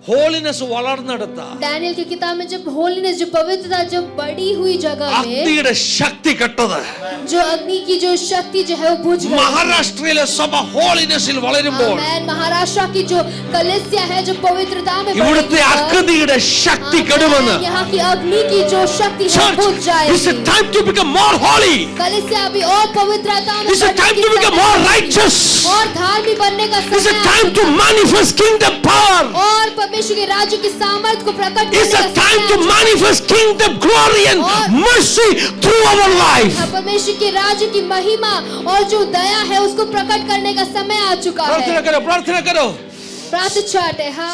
ഹോളിനെസ് വളർന്നെടുത്ത डैनियल की किताब में जब होलीनेस, जो पवित्रता जब बढ़ी हुई जगह में, അഗ്നിയുടെ ശക്തി കെട്ടത് जो अग्नि की जो शक्ति जो है वो बुझ गई. മഹാരാഷ്ട്രയിലെ സഭ ഹോളിനെസ്സിൽ വളരുമ്പോൾ आमेन. महाराष्ट्र की जो कलीसिया है जो पवित्रता में ഇവിടുത്തെ बढ़ेगी तब, അഗ്നിയുടെ ശക്തി കെടുമെന്ന്. यहाँ की अग्नि की जो शक्ति है Church, बुझ it's जाएगी. a time to become more holy. कलीसिया अभी और पवित्रता में It's a बढ़ने time की to become समय more है. righteous. और धार्मिक बनने का It's a समय time to manifest kingdom power. और परमेश्वर के राज्य की सामर्थ्य को प्रकट It's करने a का time to समय manifest kingdom glory and mercy through our life. है. परमेश्वर के राज्य की महिमा और जो दया है उसको प्रकट करने का समय आ चुका है. प्रार्थना करो, प्रार्थना करो. प्रार्थना चाहते हैं.